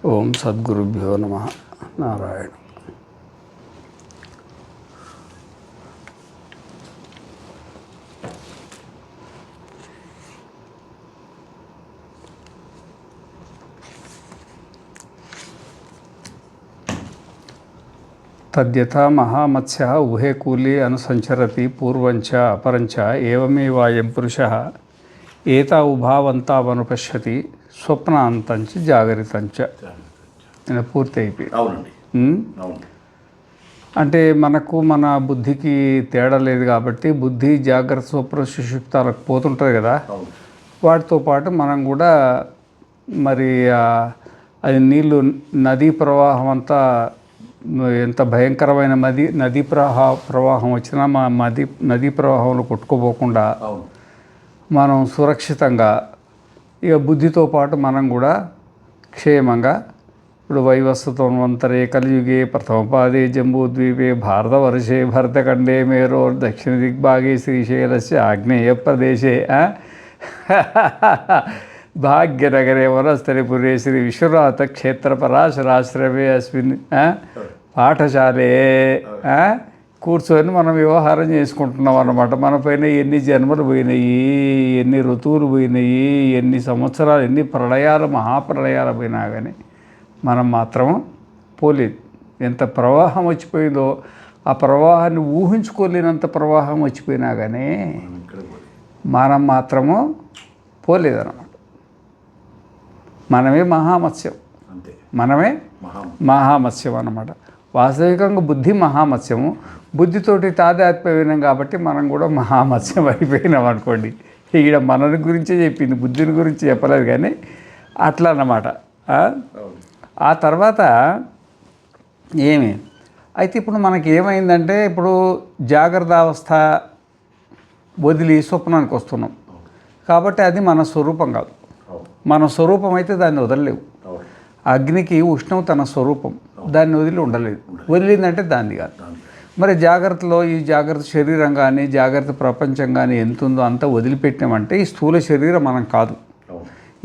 ఓం సద్గురుభ్యో నమః. నారాయణ. తద్యథా మహామత్స్య ఉభే కూలీ అనుసంచరతి పూర్వంచ అపరంచ ఏవమేవాయం పురుషः ఏతా ఉభావంతావనుపశ్యతి స్వప్నాంతంచ జాగరితంచ. ఇలా పూర్తి అయిపోయి. అవునండి. అంటే మనకు మన బుద్ధికి తేడా లేదు కాబట్టి బుద్ధి జాగ్రత్త స్వప్న సుషుప్తాలకు పోతుంటుంది కదా, వాటితో పాటు మనం కూడా మరి అది నీళ్ళు నదీ ప్రవాహం అంతా ఎంత భయంకరమైన నదీ ప్రవాహం వచ్చినా మా నదీ ప్రవాహంలో కొట్టుకోపోకుండా మనం సురక్షితంగా ఇక బుద్ధితో పాటు మనం కూడా క్షేమంగా ఇప్పుడు వైవస్వతోన్వంతరే కలియుగే ప్రథమపాదే జంబూద్వీపే భారతవర్షే భరతఖండే మేరో దక్షిణ దిగ్భాగే శ్రీశైలస్య ఆగ్నేయ ప్రదేశే భాగ్యనగరే వనస్థలిపురే శ్రీ విశ్వనాథ క్షేత్ర పరాశరాశ్రమే అస్మిన్ పాఠశాలే కూర్చొని మనం వ్యవహారం చేసుకుంటున్నాం అన్నమాట. మన పైన ఎన్ని జన్మలు పోయినాయి, ఎన్ని ఋతువులు పోయినాయి, ఎన్ని సంవత్సరాలు, ఎన్ని ప్రళయాలు మహాప్రళయాలు పోయినా కానీ మనం మాత్రం పోలేదు. ఎంత ప్రవాహం వచ్చిపోయిందో ఆ ప్రవాహాన్ని ఊహించుకోలేనంత ప్రవాహం వచ్చిపోయినా కానీ మనం మాత్రము పోలేదన్నమాట. మనమే మహామత్స్యం, మనమే మహామత్స్యం అన్నమాట. వాస్తవికంగా బుద్ధి మహామత్స్యము, బుద్ధితోటి తాదాత్మ్యం కాబట్టి మనం కూడా మహామత్స్యం అయిపోయినాం అనుకోండి. ఈడ మనని గురించే చెప్పింది, బుద్ధిని గురించి చెప్పలేదు కానీ అట్లా అన్నమాట. ఆ తర్వాత అయితే ఇప్పుడు మనకి ఏమైందంటే ఇప్పుడు జాగ్రత్త అవస్థ వదిలి స్వప్నానికి వస్తున్నాం కాబట్టి అది మన స్వరూపం కాదు. మన స్వరూపం అయితే దాన్ని వదలలేవు. అగ్నికి ఉష్ణం తన స్వరూపం, దాన్ని వదిలి ఉండలేదు. వదిలిందంటే దాన్ని కాదు. మరి జాగ్రత్తలో ఈ జాగ్రత్త శరీరం కానీ జాగ్రత్త ప్రపంచం కానీ ఎంత ఉందో అంతా వదిలిపెట్టినామంటే ఈ స్థూల శరీరం మనం కాదు.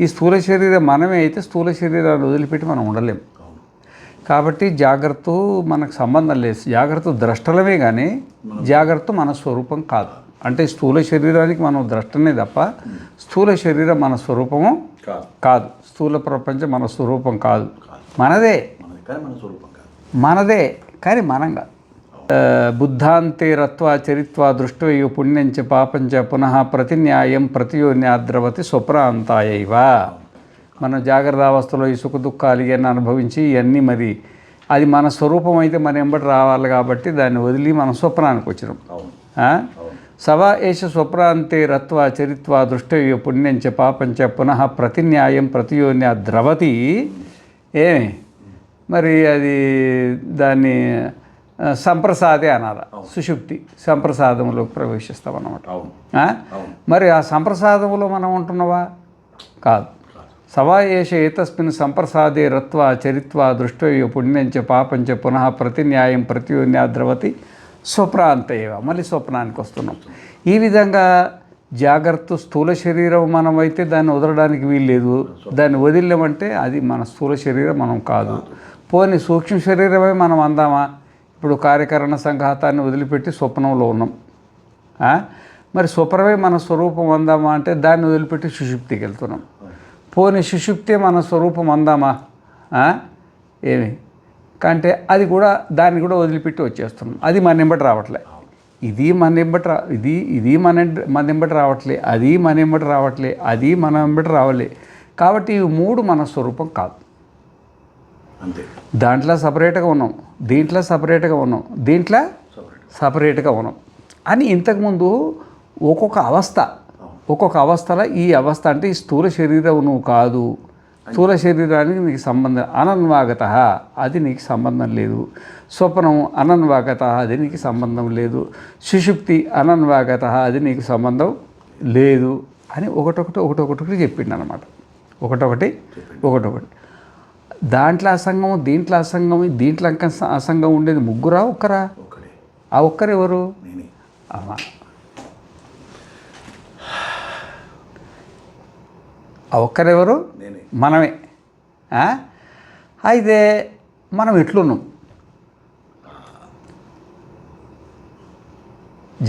ఈ స్థూల శరీరం మనమే అయితే స్థూల శరీరాన్ని వదిలిపెట్టి మనం ఉండలేం. కాబట్టి జాగ్రత్త మనకు సంబంధం లేదు. జాగ్రత్త ద్రష్టలమే కానీ జాగ్రత్త మన స్వరూపం కాదు. అంటే స్థూల శరీరానికి మనం ద్రష్టనే తప్ప స్థూల శరీరం మన స్వరూపము కాదు. స్థూల ప్రపంచం మన స్వరూపం కాదు, మనదే కానీ మనం కాదు. బుద్ధాంతే రత్వా చరిత్వా దృష్ట్వయో పుణ్యంచ పాపంచ పునః ప్రతిన్యాయం ప్రతియోన్యాద్రవతి స్వప్రాంతాయైవ. మన జాగ్రత్త అవస్థలో ఈ సుఖ దుఃఖాలు ఇవన్నీ అనుభవించి ఇవన్నీ మరి అది మన స్వరూపం అయితే మన ఎంబటి రావాలి కాబట్టి దాన్ని వదిలి మనం స్వప్నానికి వచ్చినాం. సవా ఏష స్వప్రాంతే రత్వా చరిత్వా దృష్టయో పుణ్యంచ పాపంచ పునః ప్రతిన్యాయం ప్రతియోన్యాద్రవతి. మరి అది దాన్ని సంప్రసాదే అనాలి. సుషుప్తి సంప్రసాదంలోకి ప్రవేశిస్తామన్నమాట. మరి ఆ సంప్రసాదంలో మనం ఉంటున్నావా? కాదు. సవా ఏష ఏతస్మిన్ సంప్రసాదే రత్వా చరిత్వా దృష్టయో పుణ్యంచ పాపంచ పునః ప్రతిన్యాయం ప్రతియోన్యాద్రవతి స్వప్రాంతేవ. మళ్ళీ స్వప్నానికి వస్తున్నాం. ఈ విధంగా జాగ్రత్త స్థూల శరీరం మనమైతే దాన్ని వదలడానికి వీల్లేదు. దాన్ని వదిలేమంటే అది మన స్థూల శరీరం మనం కాదు. పోనీ సూక్ష్మ శరీరమే మనం అందామా? ఇప్పుడు కార్యకరణ సంఘాతాన్ని వదిలిపెట్టి స్వప్నంలో ఉన్నాం. మరి స్వప్నమే మన స్వరూపం అందామా అంటే దాన్ని వదిలిపెట్టి సుషుప్తికి వెళ్తున్నాం. పోనీ సుషుప్తే మన స్వరూపం అందామా? కంటే అది కూడా దాన్ని కూడా వదిలిపెట్టి వచ్చేస్తున్నాం. అది మన ఎంబటి రావట్లే, ఇది మన ఎంబటి ఇది మన ఎంబటి రావట్లే, అది మన ఎంబటి రావట్లే, అది మన ఎంబటి రావలే. కాబట్టి ఇవి మూడు మన స్వరూపం కాదు. దాంట్లో సపరేట్గా ఉన్నాం, దీంట్లో సపరేట్గా ఉన్నాం, దీంట్లో సపరేట్గా ఉన్నాం అని ఇంతకుముందు ఒక్కొక్క అవస్థలో ఈ అవస్థ అంటే ఈ స్థూల శరీరం నువ్వు కాదు, స్థూల శరీరానికి నీకు సంబంధం అనన్వాగత, అది నీకు సంబంధం లేదు. స్వప్నం అనన్వాగత, అది నీకు సంబంధం లేదు. సుషుప్తి అనన్వాగత, అది నీకు సంబంధం లేదు అని ఒకటొకటి చెప్పిండు అన్నమాట. ఒకటొకటి దాంట్లో అసంగం, దీంట్లో అసంగం, దీంట్లో అసంగం ఉండేది ముగ్గురా ఒక్కరా? ఆ ఒక్కరెవరు? ఆ ఒక్కరెవరు? మనమే. అయితే మనం ఎట్లున్నాం?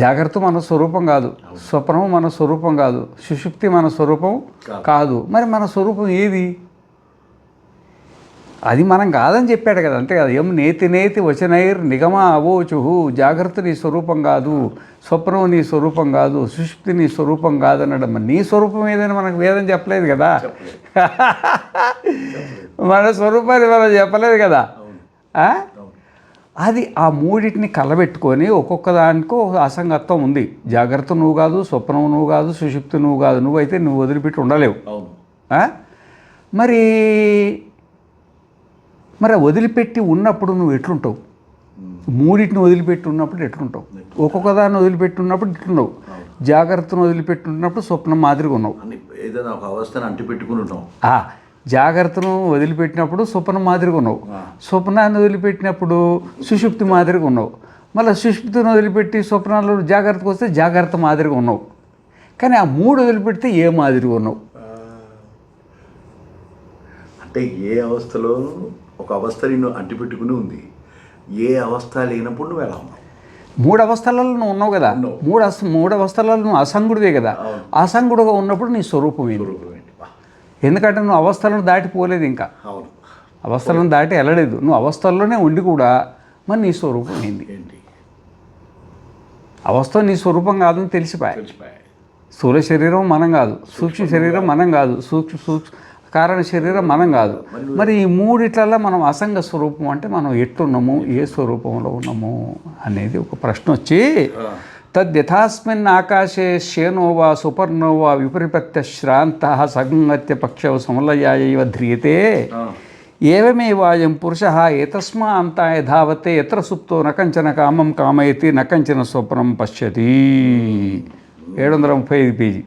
జాగ్రత్త మన స్వరూపం కాదు, స్వప్నము మన స్వరూపం కాదు, సుషుప్తి మన స్వరూపం కాదు. మరి మన స్వరూపం ఏది? అది మనం కాదని చెప్పాడు కదా, అంతే కదా. ఎం నేతి నేతి వచనైర్ నిగమ అవోచుహు. జాగ్రత్త నీ స్వరూపం కాదు, స్వప్నం నీ స్వరూపం కాదు, సుషుప్తి నీ స్వరూపం కాదు అన్నాడు. నీ స్వరూపం ఏదని మనకు వేదం చెప్పలేదు కదా. మన స్వరూపాన్ని మనం చెప్పలేదు కదా. అది ఆ మూడింటిని కలబెట్టుకొని ఒక్కొక్క దానికో అసంగత్వం ఉంది. జాగ్రత్త నువ్వు కాదు, స్వప్నం నువ్వు కాదు, సుషుప్తి నువ్వు కాదు. నువ్వైతే నువ్వు వదిలిపెట్టి ఉండలేవు. మరి వదిలిపెట్టి ఉన్నప్పుడు నువ్వు ఎట్లుంటావు? మూడింటిని వదిలిపెట్టి ఉన్నప్పుడు ఎట్లుంటావు? ఒక్కొక్క దాన్ని వదిలిపెట్టి ఉన్నప్పుడు ఎట్లున్నావు? జాగ్రత్తను వదిలిపెట్టి ఉన్నప్పుడు స్వప్నం మాదిరిగా ఉన్నావు. ఏదైనా ఒక అవస్థను అంటిపెట్టుకుని ఉంటాం. జాగ్రత్తను వదిలిపెట్టినప్పుడు స్వప్నం మాదిరిగా ఉన్నావు, స్వప్నాన్ని వదిలిపెట్టినప్పుడు సుషుప్తి మాదిరిగా ఉన్నావు, మళ్ళీ సుషుప్తిని వదిలిపెట్టి స్వప్నాల్లో జాగ్రత్తకు వస్తే జాగ్రత్త మాదిరిగా ఉన్నావు. కానీ ఆ మూడు వదిలిపెడితే ఏ మాదిరిగా ఉన్నావు? అంటే ఏ అవస్థలో ఒక అవస్థ నిన్ను అంటిపెట్టుకుని ఉంది, ఏ అవస్థ లేనప్పుడు నువ్వు ఎలా ఉన్నావు? మూడు అవస్థలలో నువ్వు ఉన్నావు కదా. మూడు అవస్థలలో నువ్వు అసంగుడివే కదా. అసంగుడుగా ఉన్నప్పుడు నీ స్వరూపం ఏంటి? ఎందుకంటే నువ్వు అవస్థలను దాటిపోలేదు, ఇంకా అవస్థలను దాటి వెళ్ళలేదు. నువ్వు అవస్థల్లోనే ఉండి కూడా మరి నీ స్వరూపం ఏంటి? అవస్థ నీ స్వరూపం కాదని తెలిసిపోయాయి. స్థూల శరీరం మనం కాదు, సూక్ష్మ శరీరం మనం కాదు, కారణ శరీరం మనం కాదు. మరి ఈ మూడిట్లలో మనం అసంగ స్వరూపం అంటే మనం ఎట్లున్నాము, ఏ స్వరూపంలో ఉన్నాము అనేది ఒక ప్రశ్న వచ్చి, తద్యథాస్మిన్ ఆకాశే శేనోవా సుపర్ణోవా విపరిపత్య శ్రాంత సంగత్య పక్ష సమలయాయైవ ధ్రియతే ఏవమేవాయం పురుష ఏతస్మా అంతాయ ధావతే ఎత్ర సుప్తో నకంచన కామం కామయతి నకంచన స్వప్నం పశ్యతి. 735 పేజీ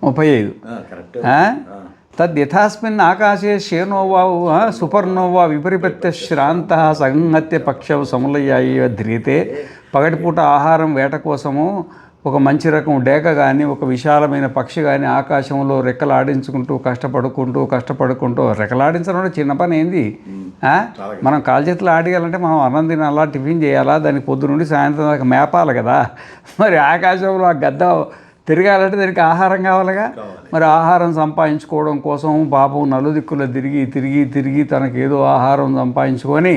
35. తద్యథాస్మిన్ ఆకాశే శేనోవా సుపర్ణోవా విపరిపత్య శ్రాంత సంగత్య పక్ష సమలయాయ ధ్రియతే. పగటిపూట ఆహారం వేట కోసము ఒక మంచి రకం డేక కానీ ఒక విశాలమైన పక్షి కానీ ఆకాశంలో రెక్కలాడించుకుంటూ కష్టపడుకుంటూ రెక్కలాడించడం చిన్న పని ఏంది? మనం కాలు చేతులు ఆడియాలంటే మనం అన్నం తినాలా, టిఫిన్ చేయాలా, దానికి పొద్దు నుండి సాయంత్రం దాకా మేపాలి కదా. మరి ఆకాశంలో ఆ గద్ద తిరగాలంటే దానికి ఆహారం కావాలిగా. మరి ఆహారం సంపాదించుకోవడం కోసం పాపం నలుదిక్కులు తిరిగి తనకేదో ఆహారం సంపాదించుకొని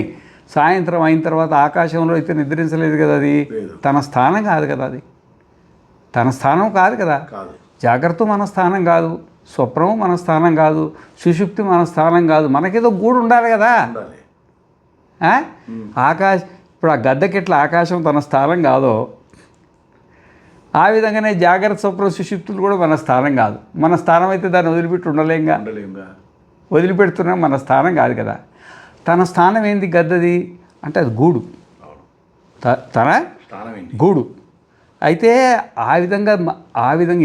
సాయంత్రం అయిన తర్వాత ఆకాశంలో అయితే నిద్రించలేదు కదా. అది తన స్థానం కాదు కదా, అది తన స్థానం కాదు కదా. జాగ్రత్త మన స్థానం కాదు, స్వప్నం మన స్థానం కాదు, సుషుప్తి మన స్థానం కాదు. మనకేదో గూడు ఉండాలి కదా. ఇప్పుడు ఆ గద్దకి ఎట్లా ఆకాశం తన స్థానం కాదో ఆ విధంగానే జాగ్రత్త స్వప్న సుషుప్తులు కూడా మన స్థానం కాదు. మన స్థానం అయితే దాన్ని వదిలిపెట్టి ఉండలేంగా. వదిలిపెడుతున్నాం, మన స్థానం కాదు కదా. తన స్థానం ఏంది గద్దది అంటే అది గూడు, తన గూడు. అయితే ఆ విధంగా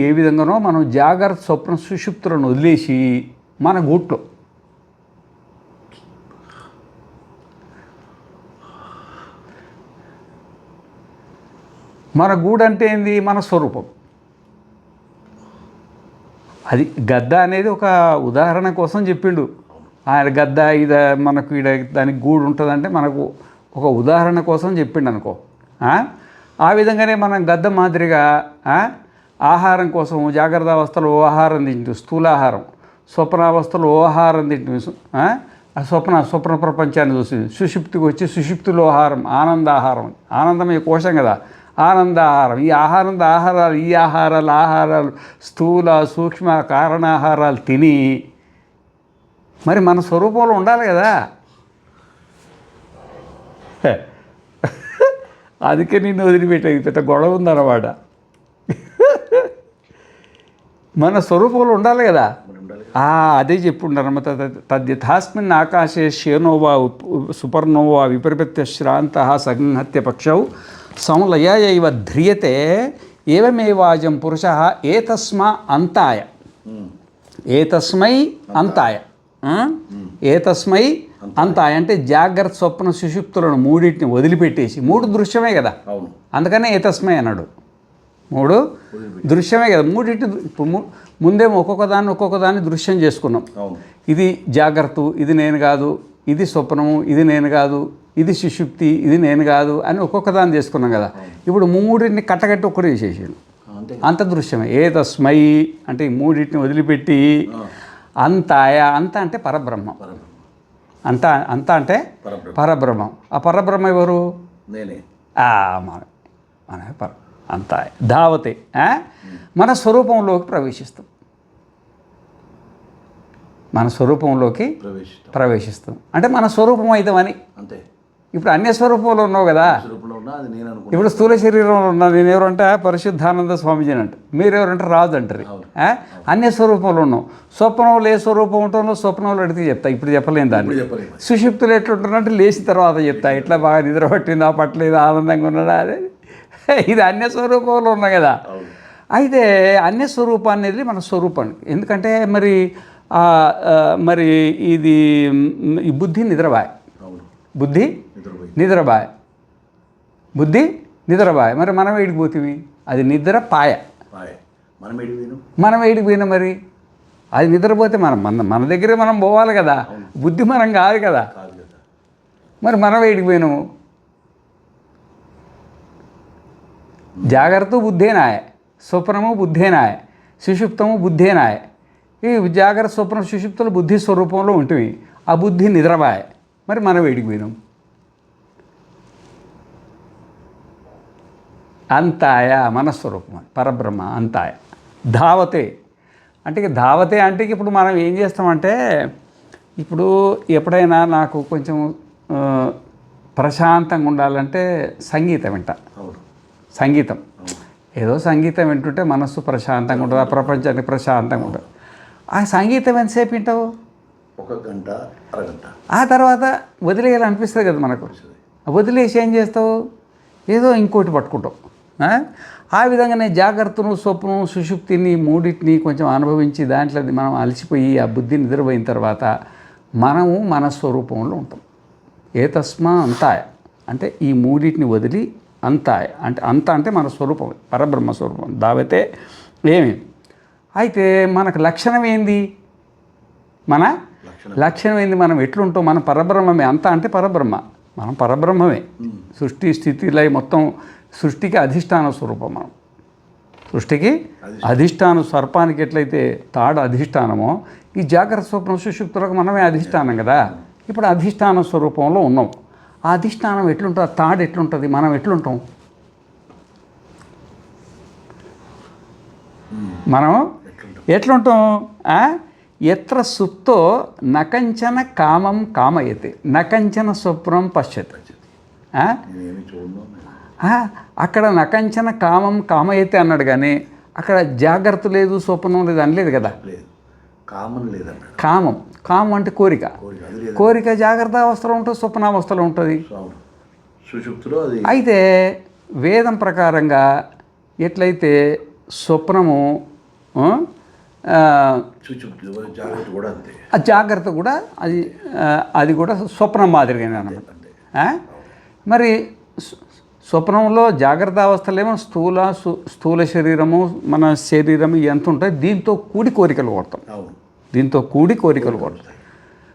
ఏ విధంగానో మనం జాగ్రత్త స్వప్న సుషుప్తులను వదిలేసి మన గూట్లో మన గూడు అంటే ఏంది? మన స్వరూపం. అది గద్ద అనేది ఒక ఉదాహరణ కోసం చెప్పిండు ఆయన. గద్ద మనకు దానికి గూడు ఉంటుందంటే మనకు ఒక ఉదాహరణ కోసం చెప్పిండు అనుకో. ఆ విధంగానే మనం గద్ద మాదిరిగా ఆహారం కోసం జాగ్రత్త అవస్థలో ఆహారం తింటూ స్థూలాహారం, స్వప్నావస్థలో ఆహారం తింటూ స్వప్న ప్రపంచాన్ని చూసి సుషుప్తికి వచ్చి సుషుప్తిలో ఆహారం ఆనందాహారం. ఆనందమే కోశం కదా, ఆనందాహారం. ఈ ఆహారాలు స్థూల సూక్ష్మ కారణాహారాలు తిని మరి మన స్వరూపంలో ఉండాలి కదా. అందుకే నిన్ను వదిలిపెట్టేది పెద్ద గొడవ ఉందన్నమాట. మన స్వరూపంలో ఉండాలి కదా. అదే చెప్పుండనమాట. తద్యథాస్మిన్ ఆకాశే శేనోవా సుపర్ణోవా విపరిపత్య శ్రాంత సంహత్య పక్షౌ సమలయాయైవ ధ్రియతే ఏవమేవాజం పురుష ఏతస్మై అంతాయ అంటే జాగ్రత్త స్వప్న సుషుప్తులను మూడింటిని వదిలిపెట్టేసి, మూడు దృశ్యమే కదా, అందుకనే ఏతస్మై అన్నాడు. అందుకనే ఏతస్మై అన్నాడు. ఏతస్మై అంతాయ అంటే జాగ్రత్త స్వప్న సుషుప్తులను మూడింటిని వదిలిపెట్టేసి, మూడు దృశ్యమే కదా, అందుకనే ఏతస్మై అన్నాడు. అందుకనే ఏతస్మై అన్నాడు. మూడు దృశ్యమే కదా. మూడింటి ముందేమో ఒక్కొక్క దాన్ని దృశ్యం చేసుకున్నాం. అవును. ఇది జాగ్రత్త, ఇది నేను కాదు, ఇది స్వప్నము, ఇది నేను కాదు, ఇది సుషుప్తి, ఇది నేను కాదు అని ఒక్కొక్క దాన్ని చేసుకున్నాం కదా. ఇప్పుడు మూడింటిని కట్టగట్టి ఒక్కటి చేసేసాడు. అంతే. అంత దృశ్యమే. ఏ తస్మై అంటే ఈ మూడింటిని వదిలిపెట్టి అంతాయ, అంత అంటే పరబ్రహ్మం. అంత అంటే పరబ్రహ్మం. ఆ పరబ్రహ్మ ఎవరు? నేనే. మన అంతా ధావతే, మన స్వరూపంలోకి ప్రవేశిస్తాం. మన స్వరూపంలోకి ప్రవేశిస్తాం అంటే మన స్వరూపం అవుతామని. అంతే. ఇప్పుడు అన్య స్వరూపంలో ఉన్నావు కదా. ఇప్పుడు స్థూల శరీరంలో ఉన్నా. నేను ఎవరంటే పరిశుద్ధానంద స్వామీజీ అంట, మీరెవరంటే రాజు అంటారు. అన్య స్వరూపంలో ఉన్నాం. స్వప్నంలో ఏ స్వరూపం ఉంటుందో స్వప్నంలో అడిగితే చెప్తా, ఇప్పుడు చెప్పలేను దాన్ని. సుషుప్తులు ఎట్లుంటున్నట్టు లేచిన తర్వాత చెప్తా. ఇట్లా బాగా నిద్ర పట్టిందా, పట్టలేదు, ఆనందంగా ఉన్నాడా, అదే ఇది అన్య స్వరూపంలో ఉన్నా కదా. అయితే అన్య స్వరూపాన్ని అనేది మన స్వరూపాన్ని. ఎందుకంటే మరి ఇది ఈ బుద్ధి నిద్రబాయ్, బుద్ధి నిద్రబాయ్. మరి మనం ఏడికి పోతుంది? అది నిద్ర పాయ. మనం ఏడికి పోయినా మరి అది నిద్రపోతే మన దగ్గరే మనం పోవాలి కదా. బుద్ధి మనం కాదు కదా. మరి మనం ఏడికి పోయినాము? జాగ్రత్త బుద్ధేనాయ, స్వప్నము బుద్ధేనాయ, సుషుప్తము బుద్ధేనాయ. ఈ జాగ్రత్త స్వప్న సుషుప్తులు బుద్ధి స్వరూపంలో ఉంటుంది. ఆ బుద్ధి నిద్రబాయ. మరి మనం ఏడికి పోయినాం? అంతాయ మనస్వరూపం, పరబ్రహ్మ అంతాయ. ధావతే అంటే ధావతే అంటే ఇప్పుడు మనం ఏం చేస్తామంటే, ఇప్పుడు ఎప్పుడైనా నాకు కొంచెం ప్రశాంతంగా ఉండాలంటే సంగీతం వింటా. సంగీతం ఏదో సంగీతం వింటుంటే మనస్సు ప్రశాంతంగా ఉంటుంది, ఆ ప్రపంచానికి ప్రశాంతంగా ఉంటుంది. ఆ సంగీతం ఎంతసేపు వింటావు? 1 గంట, అరగంట. ఆ తర్వాత వదిలేయాలనిపిస్తుంది కదా మనకు. వదిలేసి ఏం చేస్తావు? ఏదో ఇంకోటి పట్టుకుంటావు. ఆ విధంగానే జాగ్రత్తను, స్వప్నం, సుషుప్తిని మూడింటిని కొంచెం అనుభవించి దాంట్లో మనం అలసిపోయి ఆ బుద్ధి నిద్రపోయిన తర్వాత మనము మన స్వరూపంలో ఉంటాం. ఏ తస్మా అంతాయ అంటే ఈ మూడింటిని వదిలి అంతాయ అంటే అంటే మన స్వరూపం, పరబ్రహ్మ స్వరూపం. దావతే ఏమి అయితే మనకు లక్షణం ఏంది? మన లక్షణం ఏంది? మనం ఎట్లుంటాం? మన పరబ్రహ్మమే. అంత అంటే పరబ్రహ్మ, మనం పరబ్రహ్మమే. సృష్టి స్థితి లయ మొత్తం సృష్టికి అధిష్టాన స్వరూపం. మనం సృష్టికి అధిష్టానం. సర్పానికి ఎట్లయితే తాడు అధిష్టానమో ఈ జాగ్రత్త స్వప్న సుషుప్తులకు మనమే అధిష్టానం కదా. ఇప్పుడు అధిష్టాన స్వరూపంలో ఉన్నాం. ఆ అధిష్టానం ఎట్లుంటుంది? ఆ తాడు ఎట్లుంటుంది? మనం ఎట్లుంటాం? మనం ఎట్లుంటాం? ఎత్ర సుప్తో నకంచన కామం కామయతే, నకంచన స్వప్నం పశ్యతి. అక్కడ నకంచన కామం కామయతే అన్నాడు, కానీ అక్కడ జాగ్రత్త లేదు, స్వప్నం లేదు అనలేదు కదా. కామం అంటే కోరిక. కోరిక జాగ్రత్త అవస్థలో ఉంటుంది, స్వప్నావస్థలో ఉంటుంది. అయితే వేదం ప్రకారంగా ఎట్లయితే స్వప్నము జాగ్రత్త కూడా అది కూడా స్వప్నం మాదిరిగానే అన్నమాట. మరి స్వప్నంలో జాగ్రత్త అవస్థలేమో స్థూల శరీరము, మన శరీరము ఎంత ఉంటాయి, దీంతో కూడి కోరికలు కొడతాం.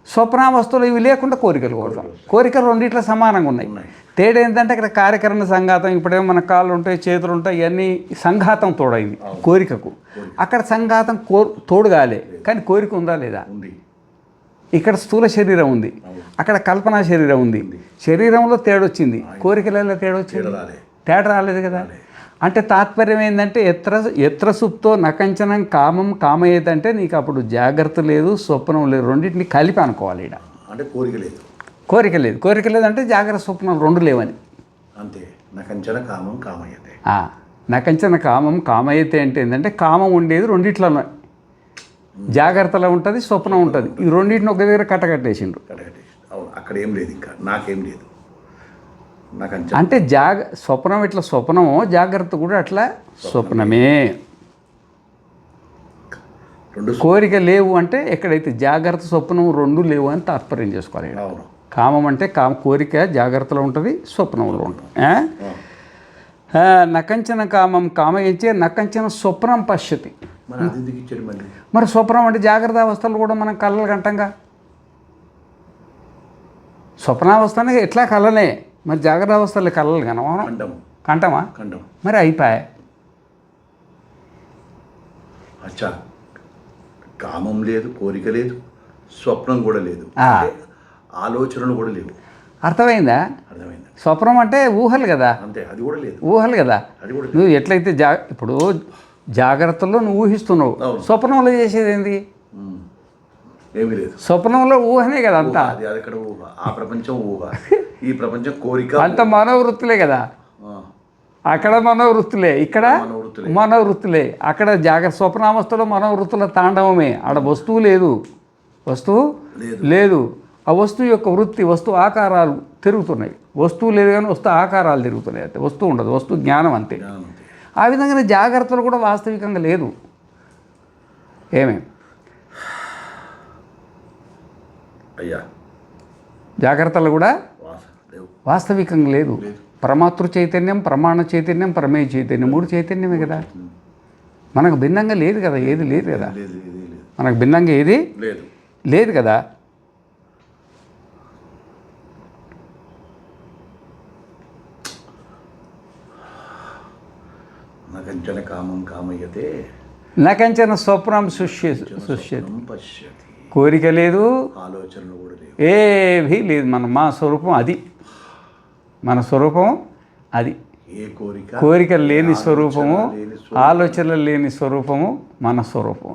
స్వప్నావస్థలో ఇవి లేకుండా కోరికలు కొడతాం. కోరికలు రెండిట్లో సమానంగా ఉన్నాయి. తేడా ఏంటంటే ఇక్కడ కార్యకరణ సంఘాతం. ఇప్పుడేమో మన కాళ్ళు ఉంటాయి, చేతులు ఉంటాయి, ఇవన్నీ సంఘాతం తోడైంది కోరికకు. అక్కడ సంఘాతం తోడు కాలే, కానీ కోరిక ఉందా లేదా? ఇక్కడ స్థూల శరీరం ఉంది, అక్కడ కల్పనా శరీరం ఉంది. శరీరంలో తేడొచ్చింది, కోరికలలో తేడొచ్చింది, తేడా రాలేదు కదా. అంటే తాత్పర్యం ఏంటంటే ఎత్ర సుప్తో నకంచనం కామం కామయేదంటే నీకు అప్పుడు జాగ్రత్త లేదు, స్వప్నం లేదు, రెండింటిని కలిపి అనుకోవాలి. ఇక్కడ అంటే కోరిక లేదు అంటే జాగ్రత్త స్వప్నం రెండు లేవని. అంతే. నకంచన కామం కామయతే. నకంచన కామం కామయతే అంటే ఏంటంటే కామం ఉండేది రెండిట్లోనే, జాగ్రత్తలో ఉంటుంది, స్వప్నం ఉంటుంది. ఈ రెండింటిని ఒక దగ్గర కట్టకట్టేసిండ్రు. అక్కడ ఏం లేదు, ఇంకా నాకేం లేదు. అంటే స్వప్నం ఇట్లా స్వప్నమో, జాగ్రత్త కూడా అట్లా స్వప్నమే. కోరిక లేవు అంటే ఎక్కడైతే జాగ్రత్త స్వప్నం రెండు లేవు అని తాత్పర్యం చేసుకోవాలి. కామం అంటే కోరిక జాగ్రత్తలో ఉంటుంది, స్వప్నంలో ఉంటుంది. నకంచన కామం కామయించే నకంచన స్వప్నం పశ్యతి. మరి అది ఎందుకు ఇచ్చాడు మళ్ళీ? మరి స్వప్నం అంటే జాగ్రత్త అవస్థలు కూడా మనం కళ్ళలు కంటంగా. స్వప్నావస్థనే ఎట్లా కళ్ళనే, మరి జాగ్రత్త అవస్థలు కళ్ళలు కనవా కంటమా? మరి అయిపోయా. అచ్చా, కామం లేదు, కోరిక లేదు, స్వప్నం కూడా లేదు, ఆలోచనలు కూడా లేవు. అర్థమైందా? అర్థమైందా? స్వప్నం అంటే ఊహలు కదా. అంతే, అది కూడా లేదు. ఊహలు కదా. అది కూడా నువ్వు ఎట్లయితే ఇప్పుడు జాగ్రత్తలో నువ్వు ఊహిస్తున్నావు, స్వప్నంలో చేసేది ఏంది? ఏమీ లేదు. స్వప్నంలో ఊహనే కదా అంతా. అది అక్కడ ఊహ, ఆ ప్రపంచం ఊహ, ఈ ప్రపంచం కోరిక, అంత మనోవృత్తులే కదా. అక్కడ మనోవృత్తులే, ఇక్కడ మనోవృత్తులే. అక్కడ స్వప్నావస్థలో మనోవృత్తుల తాండవమే. ఆడ వస్తువు లేదు, వస్తువు లేదు. ఆ వస్తువు యొక్క వృత్తి, వస్తువు ఆకారాలు తిరుగుతున్నాయి. వస్తువు లేదు కానీ వస్తువు ఆకారాలు తిరుగుతున్నాయి. అంతే, వస్తువు ఉండదు, వస్తువు జ్ఞానం అంతే. ఆ విధంగానే జాగ్రత్తలు కూడా వాస్తవికంగా లేదు. ఏమే అయ్యా, జాగ్రత్తలు కూడా వాస్తవికంగా లేదు. ప్రమాతృ చైతన్యం, ప్రమాణ చైతన్యం, ప్రమేయ చైతన్యం, 3 చైతన్యమే కదా. మనకు భిన్నంగా లేదు కదా, ఏది లేదు కదా. మనకు భిన్నంగా ఏది లేదు కదా. నకంచన కామం కామయ్యతే నకంచన స్వప్నం సృష్యతి. కోరిక లేదు, ఆలోచనలు కూడా లేవు, ఏవీ లేదు. మా స్వరూపం అది, మన స్వరూపం అది. ఏ కోరిక లేని స్వరూపము, ఆలోచనలు లేని స్వరూపము మన స్వరూపం.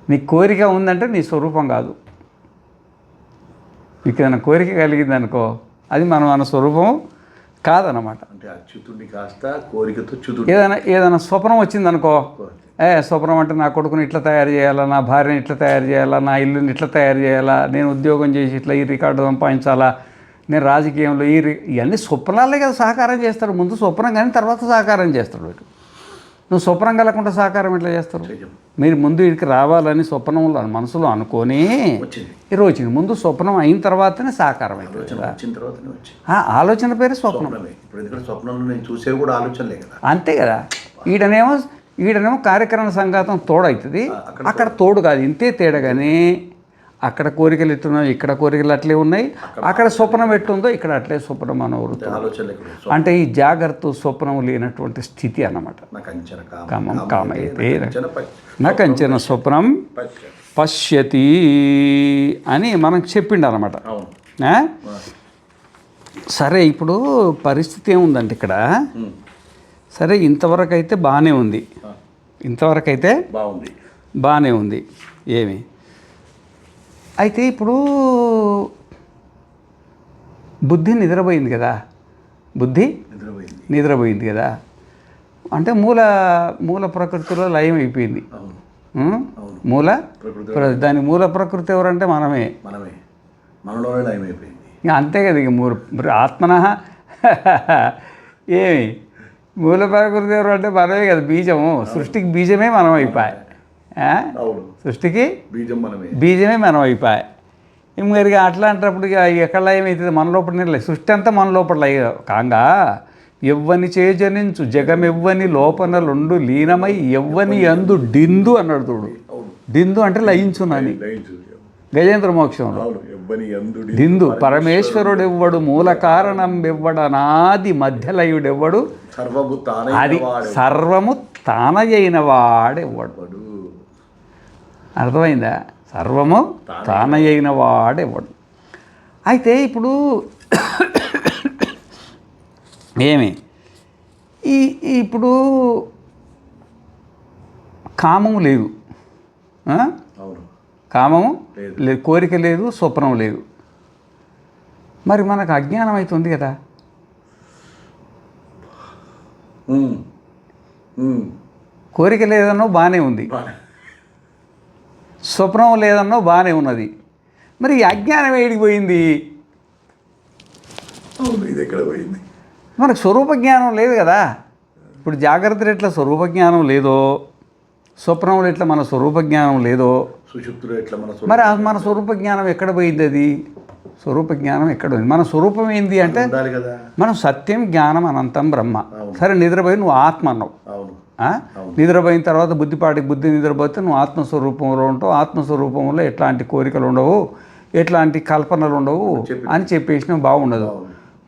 నీ కోరిక ఉందంటే నీ స్వరూపం కాదు. నీకు ఏదైనా కోరిక కలిగిందనుకో, అది మన స్వరూపం కాదనమాట. అంటే అచ్యుతుడిని కాస్త కోరికతో ఏదైనా స్వప్నం వచ్చిందనుకో, స్వప్నం అంటే నా కొడుకుని ఇట్లా తయారు చేయాలా, నా భార్యని ఇట్లా తయారు చేయాలా, నా ఇల్లుని ఇట్లా తయారు చేయాలా, నేను ఉద్యోగం చేసి ఇట్లా ఈ రికార్డు సంపాదించాలా, నేను రాజకీయంలో ఇవన్నీ స్వప్నాలే కదా సహకారం చేస్తాడు. ముందు స్వప్నం కానీ తర్వాత సహకారం చేస్తాడు. నువ్వు స్వప్నం కలగకుండా సహకారం ఎట్లా చేస్తారు? మీరు ముందు ఇక్కడికి రావాలని స్వప్నంలో మనసులో అనుకొని ఈరోజు వచ్చింది. ముందు స్వప్నం అయిన తర్వాతనే సహకారం అవుతుంది. ఆలోచన పేరు స్వప్నం. అంతే కదా. ఈడనేమో కార్యక్రమ సంఘాతం తోడవుతుంది, అక్కడ తోడు కాదు. ఇంతే తేడా. కానీ అక్కడ కోరికలు ఎట్టున్నాయి, ఇక్కడ కోరికలు అట్లే ఉన్నాయి. అక్కడ స్వప్నం ఎట్టుందో ఇక్కడ అట్లే స్వప్నం మనోవృత్తి. అంటే ఈ జాగ్రత్త స్వప్నం లేనటువంటి స్థితి అన్నమాట. కామం కామయితే నకంచన స్వప్నం పశ్యతి అని మనకు చెప్పిండు అనమాట. సరే, ఇప్పుడు పరిస్థితి ఏముందంటే ఇక్కడ, సరే ఇంతవరకు అయితే బాగానే ఉంది, ఇంతవరకు అయితే బాగానే ఉంది. ఏమి అయితే ఇప్పుడు బుద్ధి నిద్రపోయింది కదా, బుద్ధి నిద్రపోయింది కదా. అంటే మూల ప్రకృతిలో లయం అయిపోయింది. దాని మూల ప్రకృతి ఎవరంటే మనమే. ఇంకా అంతే కదా. ఇక ఆత్మన ఏమి మూల ప్రకృతి ఎవరు అంటే మనమే కదా. బీజము, సృష్టికి బీజమే మనం అయిపోయాయి. సృష్టికి బీజమే మనం అయిపోయాయి. మరి అట్లా అంటప్పుడు ఇక ఎక్కడ లయం అవుతుంది? మన లోపల సృష్టి అంతా మన లోపల కాగా ఎవ్వని చేజనించు జగమెవ్వని లోపనలుండు లీనమై ఎవ్వని అందు డిందు అన్నాడు చూడు. డిందు అంటే లయించునని. గజేంద్ర మోక్షంలో దిందు పరమేశ్వరుడెవ్వడు, మూల కారణం ఎవ్వడనాది మధ్యలయుడెవ్వడు, అది సర్వము తానయైన వాడెవ్వడు. అర్థమైందా? సర్వము తానయైన వాడెవ్వడు. అయితే ఇప్పుడు ఏమి ఇప్పుడు కామము లేదు, కామము లేదు, కోరిక లేదు, స్వప్నం లేదు. మరి మనకు అజ్ఞానం అవుతుంది కదా. కోరిక లేదన్నో బాగానే ఉంది, స్వప్నం లేదన్నో బాగానే ఉన్నది. మరి ఈ అజ్ఞానం ఏడికి పోయింది? మనకు స్వరూప జ్ఞానం లేదు కదా. ఇప్పుడు జాగ్రత్తలు ఎట్లా స్వరూప జ్ఞానం లేదో, స్వప్నంలో ఎట్లా మన స్వరూప జ్ఞానం లేదో, సుషుప్తిలో ఎట్లా మరి మన స్వరూప జ్ఞానం ఎక్కడ పోయింది? అది స్వరూప జ్ఞానం ఎక్కడ ఉంది? మన స్వరూపం ఏంది అంటే ఉండాలి కదా. మనం సత్యం జ్ఞానం అనంతం బ్రహ్మ. సరే, నిద్రపోయి నువ్వు ఆత్మ అన్నావు. అవును. నిద్రపోయిన తర్వాత బుద్ధి నిద్రపోతే నువ్వు ఆత్మస్వరూపంలో ఉంటావు. ఆత్మస్వరూపంలో ఎట్లాంటి కోరికలు ఉండవు, ఎట్లాంటి కల్పనలు ఉండవు అని చెప్పేసిన బాగుండదు.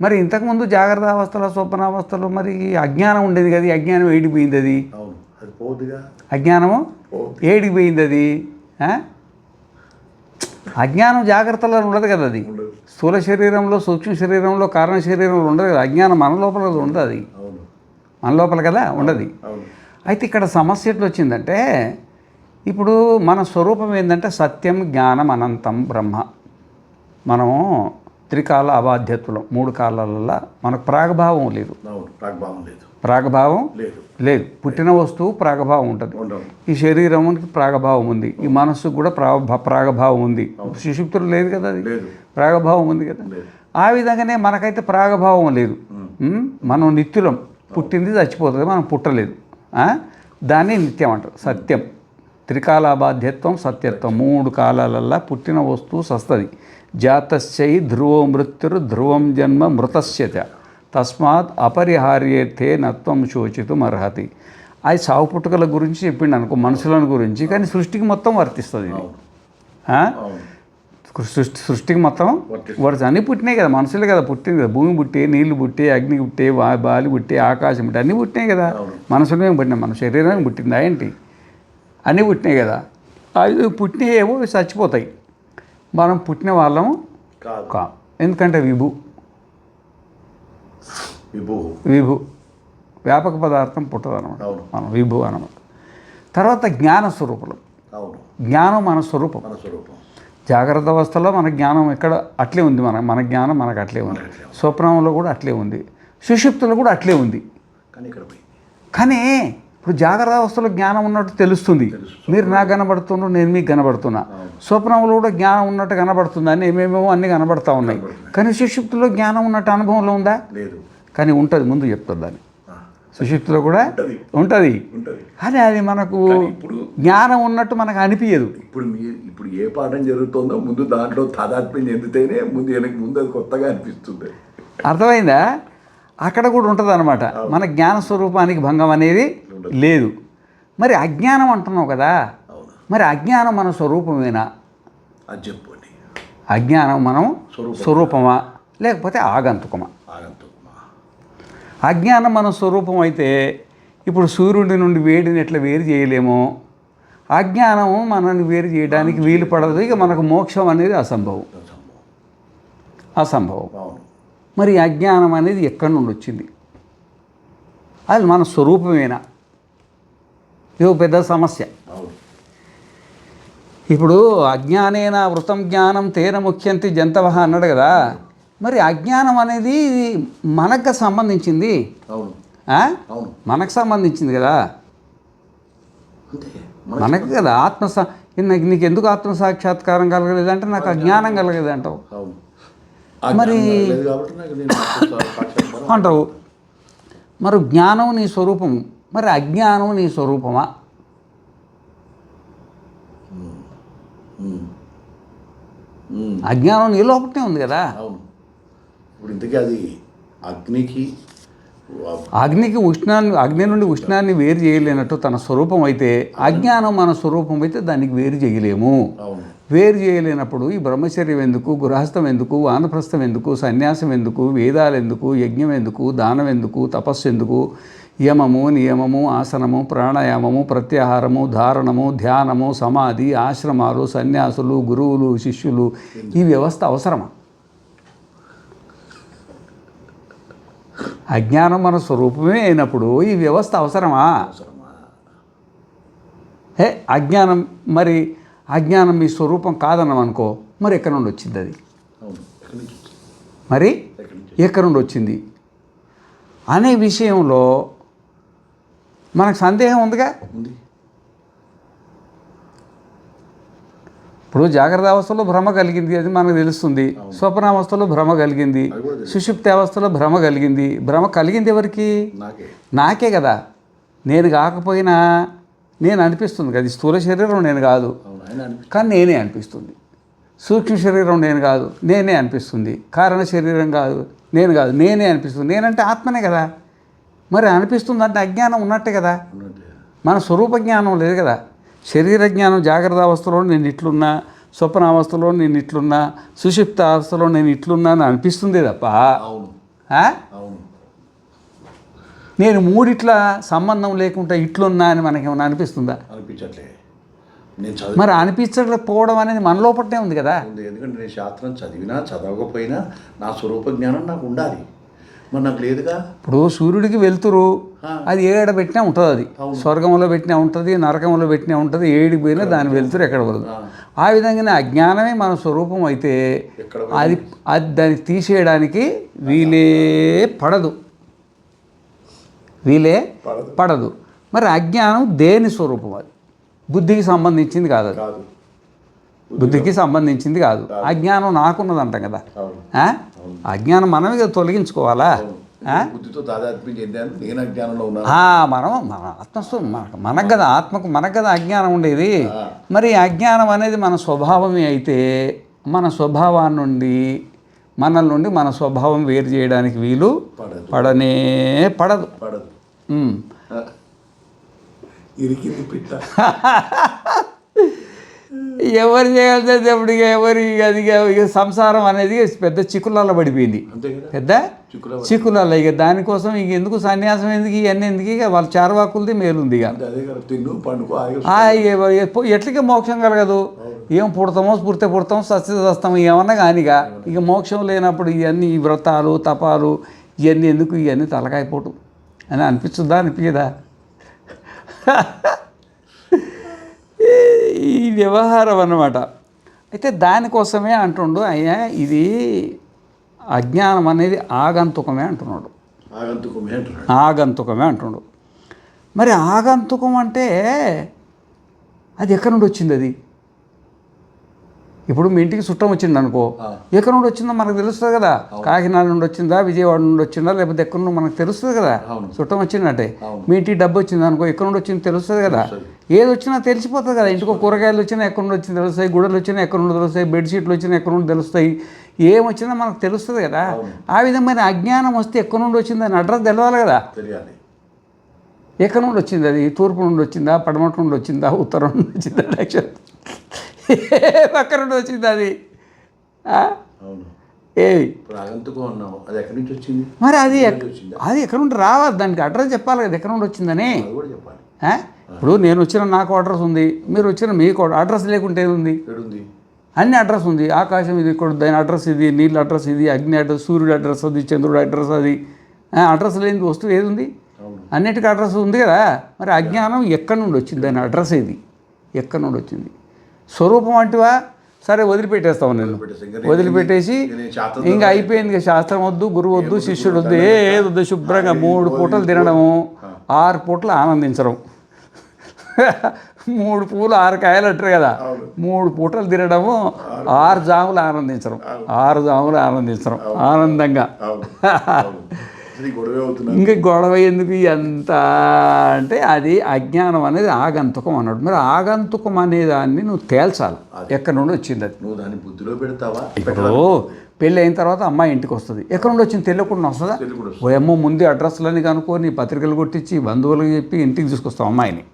మరి ఇంతకుముందు జాగ్రత్త అవస్థలో స్వప్నావస్థలో మరి అజ్ఞానం ఉండేది కదా, అజ్ఞానం ఏడిపోయింది అది. అది పోదుగా. అజ్ఞానము ఏడిపోయింది అది. అజ్ఞానం జాగ్రత్తలో ఉండదు కదా, అది స్థూల శరీరంలో, సూక్ష్మ శరీరంలో, కారణ శరీరంలో ఉండదు కదా. అజ్ఞానం మన లోపల ఉండదు, అది మన లోపల కదా ఉండదు. అయితే ఇక్కడ సమస్య ఎట్లా వచ్చిందంటే, ఇప్పుడు మన స్వరూపం ఏంటంటే సత్యం జ్ఞానం అనంతం బ్రహ్మ. మనం త్రికాల అబాధ్యత్వం, 3 కాలాలలో మనకు ప్రాగభావం లేదు. ప్రాగభావం లేదు. పుట్టిన వస్తువు ప్రాగభావం ఉంటుంది. ఈ శరీరానికి ప్రాగభావం ఉంది, ఈ మనస్సుకు కూడా ప్రాగభావం ఉంది. సుషుప్తులు లేదు కదా, అది ప్రాగభావం ఉంది కదా. ఆ విధంగానే మనకైతే ప్రాగభావం లేదు. మనం నిత్యులం, పుట్టింది చచ్చిపోతుంది, మనం పుట్టలేదు. దాన్ని నిత్యం అంటారు. సత్యం త్రికాలాబాధ్యత్వం సత్యత్వం, 3 కాలాలల్లో పుట్టిన వస్తువు సస్తది. జాతశ్చై ధ్రువో మృత్యురు ధ్రువం జన్మ మృతస్యత తస్మాత్ అపరిహార్యేర్థే నత్వం శోచితుం అర్హతి. అది సావు పుట్టుకల గురించి చెప్పిండు అనుకో, మనుషులను గురించి, కానీ సృష్టికి మొత్తం వర్తిస్తుంది ఇది. సృష్టికి మొత్తం అన్నీ పుట్టినాయి కదా, మనుషులే కదా పుట్టింది కదా. భూమి పుట్టే, నీళ్లు పుట్టే, అగ్ని పుట్టే, బాలి పుట్టే, ఆకాశం పుట్టే, అన్నీ పుట్టినాయి కదా. మనుషులమే పుట్టినాయి, మన శరీరం పుట్టిందా ఏంటి? అన్నీ పుట్టినాయి కదా. అవి పుట్టినవి ఏవో చచ్చిపోతాయి. మనం పుట్టిన వాళ్ళము కా, ఎందుకంటే విభు వ్యాపక పదార్థం పుట్టదన్నమాట. మనం విభు అన్నమాట. తర్వాత జ్ఞాన స్వరూపులు. జ్ఞానం మన స్వరూపం. జాగ్రత్త అవస్థలో మన జ్ఞానం ఎక్కడ అట్లే ఉంది, మన జ్ఞానం మనకు అట్లే ఉంది. స్వప్నంలో కూడా అట్లే ఉంది, సుషుప్తిలో కూడా అట్లే ఉంది. కానీ ఇప్పుడు జాగ్రత్త అవస్థలో జ్ఞానం ఉన్నట్టు తెలుస్తుంది. మీరు నాకు కనబడుతున్నారు, నేను మీకు కనబడుతున్నా. స్వప్నంలో కూడా జ్ఞానం ఉన్నట్టు కనబడుతుంది, అని ఏమేమో అన్నీ కనబడతా ఉన్నాయి. కానీ సుషుప్తిలో జ్ఞానం ఉన్నట్టు అనుభవంలో ఉందా? కానీ ఉంటుంది, ముందు చెప్తుంది దాన్ని. సుషుప్తిలో కూడా ఉంటుంది, కానీ అది మనకు జ్ఞానం ఉన్నట్టు మనకు అనిపించదు. ఇప్పుడు ఏ పాఠం జరుగుతుందో ముందు దాంట్లో తాదాత్మ్యం చెందితేనే ముందు అది కొత్తగా అనిపిస్తుంది. అర్థమైందా? అక్కడ కూడా ఉంటుంది అన్నమాట. మన జ్ఞాన స్వరూపానికి భంగం అనేది లేదు. మరి అజ్ఞానం అంటున్నావు కదా, మరి అజ్ఞానం మన స్వరూపమేనా? అది చెప్పండి. అజ్ఞానం మనం స్వరూపమా లేకపోతే ఆగంతుకమా? అజ్ఞానం మన స్వరూపం అయితే ఇప్పుడు సూర్యుడి నుండి వేడిని ఎట్లా వేరు చేయలేమో, అజ్ఞానం మనల్ని వేరు చేయడానికి వీలు పడదు. ఇక మనకు మోక్షం అనేది అసంభవం. మరి అజ్ఞానం అనేది ఎక్కడి నుండి వచ్చింది? అది మన స్వరూపమేనా? ఇది పెద్ద సమస్య. ఇప్పుడు అజ్ఞానేన వృతం జ్ఞానం తేన ముఖ్యంతి జంతవః అన్నాడు కదా. మరి అజ్ఞానం అనేది మనకు సంబంధించింది, మనకు సంబంధించింది కదా, మనకు కదా. నీకు ఎందుకు ఆత్మ సాక్షాత్కారం కలగలేదంటే నాకు అజ్ఞానం కలగలేదు అంటావు. మరి అంటావు. మరి జ్ఞానం నీ స్వరూపం, మరి అజ్ఞానం నీ స్వరూపమా? అజ్ఞానం నీ లోపలనే ఉంది కదా. ఇప్పుడు ఇంతకీ అది అగ్ని నుండి ఉష్ణాన్ని వేరు చేయలేనట్టు తన స్వరూపం అయితే, అజ్ఞానం మన స్వరూపం అయితే దానికి వేరు చేయలేము. వేరు చేయలేనప్పుడు ఈ బ్రహ్మచర్యం ఎందుకు, గృహస్థం ఎందుకు, వానప్రస్థం ఎందుకు, సన్యాసం ఎందుకు, వేదాలు ఎందుకు, యజ్ఞం ఎందుకు, దానం ఎందుకు, తపస్సు ఎందుకు, యమము, నియమము, ఆసనము, ప్రాణాయామము, ప్రత్యాహారము, ధారణము, ధ్యానము, సమాధి, ఆశ్రమాలు, సన్యాసులు, గురువులు, శిష్యులు, ఈ వ్యవస్థ అవసరమా? అజ్ఞానం మన స్వరూపమే అయినప్పుడు ఈ వ్యవస్థ అవసరమా? అజ్ఞానం మరి అజ్ఞానం మీ స్వరూపం కాదన్నాం అనుకో, మరి ఎక్కడి నుండి వచ్చింది అది? మరి ఎక్కడి నుండి వచ్చింది అనే విషయంలో మనకు సందేహం ఉందిగా. ఇప్పుడు జాగ్రత్త అవస్థలో భ్రమ కలిగింది, అది మనకు తెలుస్తుంది. స్వప్నావస్థలో భ్రమ కలిగింది, సుషుప్తి అవస్థలో భ్రమ కలిగింది. భ్రమ కలిగింది ఎవరికి? నాకే కదా. నేను కాకపోయినా నేను అనిపిస్తుంది కదా, స్థూల శరీరం నేను కాదు, కానీ నేనే అనిపిస్తుంది. సూక్ష్మ శరీరం నేను కాదు నేనే అనిపిస్తుంది, కారణ శరీరం కాదు నేనే అనిపిస్తుంది. నేనంటే ఆత్మనే కదా, మరి అనిపిస్తుంది అంటే అజ్ఞానం ఉన్నట్టే కదా, మన స్వరూప జ్ఞానం లేదు కదా. శరీర జ్ఞానం జాగ్రత్త అవస్థలో నేను ఇట్లున్నా, స్వప్న అవస్థలో నేను ఇట్లున్నా, సుషుప్త అవస్థలో నేను ఇట్లున్నా అని అనిపిస్తుంది తప్ప నేను మూడిట్ల సంబంధం లేకుండా ఇట్లున్నా అని మనకేమైనా అనిపిస్తుందా? అనిపించట్లే. మరి అనిపించకపోవడం అనేది మన లోపలనే ఉంది కదా. ఎందుకంటే నేను శాస్త్రం చదివినా చదవకపోయినా నా స్వరూప జ్ఞానం నాకు ఉండాలి, మరి నాకు లేదుగా. ఇప్పుడు సూర్యుడికి వెళ్తురు, అది ఏడ పెట్టినా ఉంటుంది, అది స్వర్గంలో పెట్టినా ఉంటుంది, నరకంలో పెట్టినా ఉంటుంది, ఏడికి పోయినా దాని వెళ్తురు ఎక్కడ పడదు. ఆ విధంగానే అజ్ఞానమే మన స్వరూపం అయితే అది దాన్ని తీసేయడానికి వీలే పడదు. మరి అజ్ఞానం దేని స్వరూపం? అది బుద్ధికి సంబంధించింది కాదు, అది బుద్ధికి సంబంధించింది కాదు. అజ్ఞానం నాకున్నదంటాం కదా, అజ్ఞానం మనమే తొలగించుకోవాలా. బుద్ధితో తాదాత్మ్యం చెందాను, నేను అజ్ఞానంలో ఉన్నాను. మనం మన మనకు కదా, ఆత్మకు మనకు కదా అజ్ఞానం ఉండేది. మరి అజ్ఞానం అనేది మన స్వభావమే అయితే మన స్వభావాన్ని నుండి మనల నుండి మన స్వభావం వేరు చేయడానికి వీలు పడదు. ఇరికింది పిట్ట. ఎవరు చేయాల్సింది అప్పుడు ఇక సంసారం అనేది పెద్ద చిక్కులలో పడిపోయింది, పెద్ద చిక్కులలో. ఇక దానికోసం ఇక ఎందుకు సన్యాసం ఎందుకు, ఇవన్నీ ఎందుకు, ఇక వాళ్ళ చార్వాకులది మేలుంది. ఇక ఎట్లకే మోక్షం కలగదు. ఏం పుడతామో పుడతాం చస్తాము ఏమన్నా కానిగా. ఇక మోక్షం లేనప్పుడు ఇవన్నీ ఈ వ్రతాలు తపాలు ఇవన్నీ ఎందుకు, ఇవన్నీ తలకాయపోటు అని అనిపించదా? ఈ వ్యవహారం అన్నమాట. అయితే దానికోసమే అంటుండు అయ్యా, ఇది అజ్ఞానం అనేది ఆగంతుకమే అంటున్నాడు. ఆగంతుకమే అంటుండు. మరి ఆగంతుకం అంటే అది ఎక్కడి నుండి వచ్చింది? అది ఇప్పుడు మీ ఇంటికి చుట్టం వచ్చింది అనుకో, ఎక్కడి నుండి వచ్చిందో మనకు తెలుస్తుంది కదా. కాకినాడ నుండి వచ్చిందా, విజయవాడ నుండి వచ్చిందా, లేకపోతే ఎక్కడి నుండి మనకు తెలుస్తుంది కదా. చుట్టం వచ్చిందంటే మీ ఇంటికి డబ్బు వచ్చింది అనుకో, ఎక్కడి నుండి వచ్చింది తెలుస్తుంది కదా. ఏది వచ్చినా తెలిసిపోతుంది కదా. ఇంటికి కూరగాయలు వచ్చినా ఎక్కడి నుండి వచ్చింది తెలుస్తాయి, గుడ్డలు వచ్చినా ఎక్కడి నుండి తెలుస్తాయి, బెడ్షీట్లు వచ్చినా ఎక్కడి నుండి తెలుస్తాయి, ఏం వచ్చినా మనకు తెలుస్తుంది కదా. ఆ విధమైన అజ్ఞానం వస్తే ఎక్కడి నుండి వచ్చింది అని అడ్రస్ తెలవాలి కదా. ఎక్కడి నుండి వచ్చింది? అది తూర్పు నుండి వచ్చిందా, పడమట నుండి వచ్చిందా, ఉత్తరం నుండి వచ్చిందా, పక్క నుండి వచ్చింది అది. మరి అది ఎక్కడి నుండి రావాలి, దానికి అడ్రస్ చెప్పాలి కదా, ఎక్కడి నుండి వచ్చిందని. ఇప్పుడు నేను వచ్చిన నాకు అడ్రస్ ఉంది, మీరు వచ్చిన మీకు అడ్రస్ లేకుంటే ఏముంది? అన్ని అడ్రస్ ఉంది. ఆకాశం ఇది, ఇక్కడ దాని అడ్రస్ ఇది, నీళ్ళ అడ్రస్ ఇది, అగ్ని అడ్రస్, సూర్యుడు అడ్రస్ అది, చంద్రుడు అడ్రస్ అది. అడ్రస్ లేని వస్తువు ఏది ఉంది? అన్నిటికీ అడ్రస్ ఉంది కదా. మరి అజ్ఞానం ఎక్కడి నుండి వచ్చింది? దాని అడ్రస్ ఏది, ఎక్కడి నుండి వచ్చింది? స్వరూపం అంటివా, సరే వదిలిపెట్టేస్తావు. నేను వదిలిపెట్టేసి ఇంకా అయిపోయింది, ఇక శాస్త్రం వద్దు, గురువు వద్దు, శిష్యుడు వద్దు, ఏది వద్దు, శుభ్రంగా 3 పూటలు తినడము, 6 పూటలు ఆనందించడం. 3 పూలు 6 కాయలు అంటారు కదా. 3 పూటలు తినడము, 6 జాములు ఆనందించడం, 6 జాములు ఆనందించడం ఆనందంగా. ఇంకా గొడవ ఎందుకు ఎంత అంటే అది అజ్ఞానం అనేది ఆగంతుకం అన్నాడు. మరి ఆగంతుకం అనే దాన్ని నువ్వు తేల్చాలి, ఎక్కడి నుండి వచ్చింది అది. నువ్వు దాన్ని బుద్ధిలో పెడతావా? ఇప్పుడు పెళ్ళి అయిన తర్వాత అమ్మాయి ఇంటికి వస్తుంది, ఎక్కడి నుండి వచ్చింది తెలియకుండా వస్తుందా? ఓ అమ్మ ముందు అడ్రస్లని కనుక్కొని పత్రికలు కొట్టించి బంధువులకు చెప్పి ఇంటికి తీసుకొస్తాం అమ్మాయిని.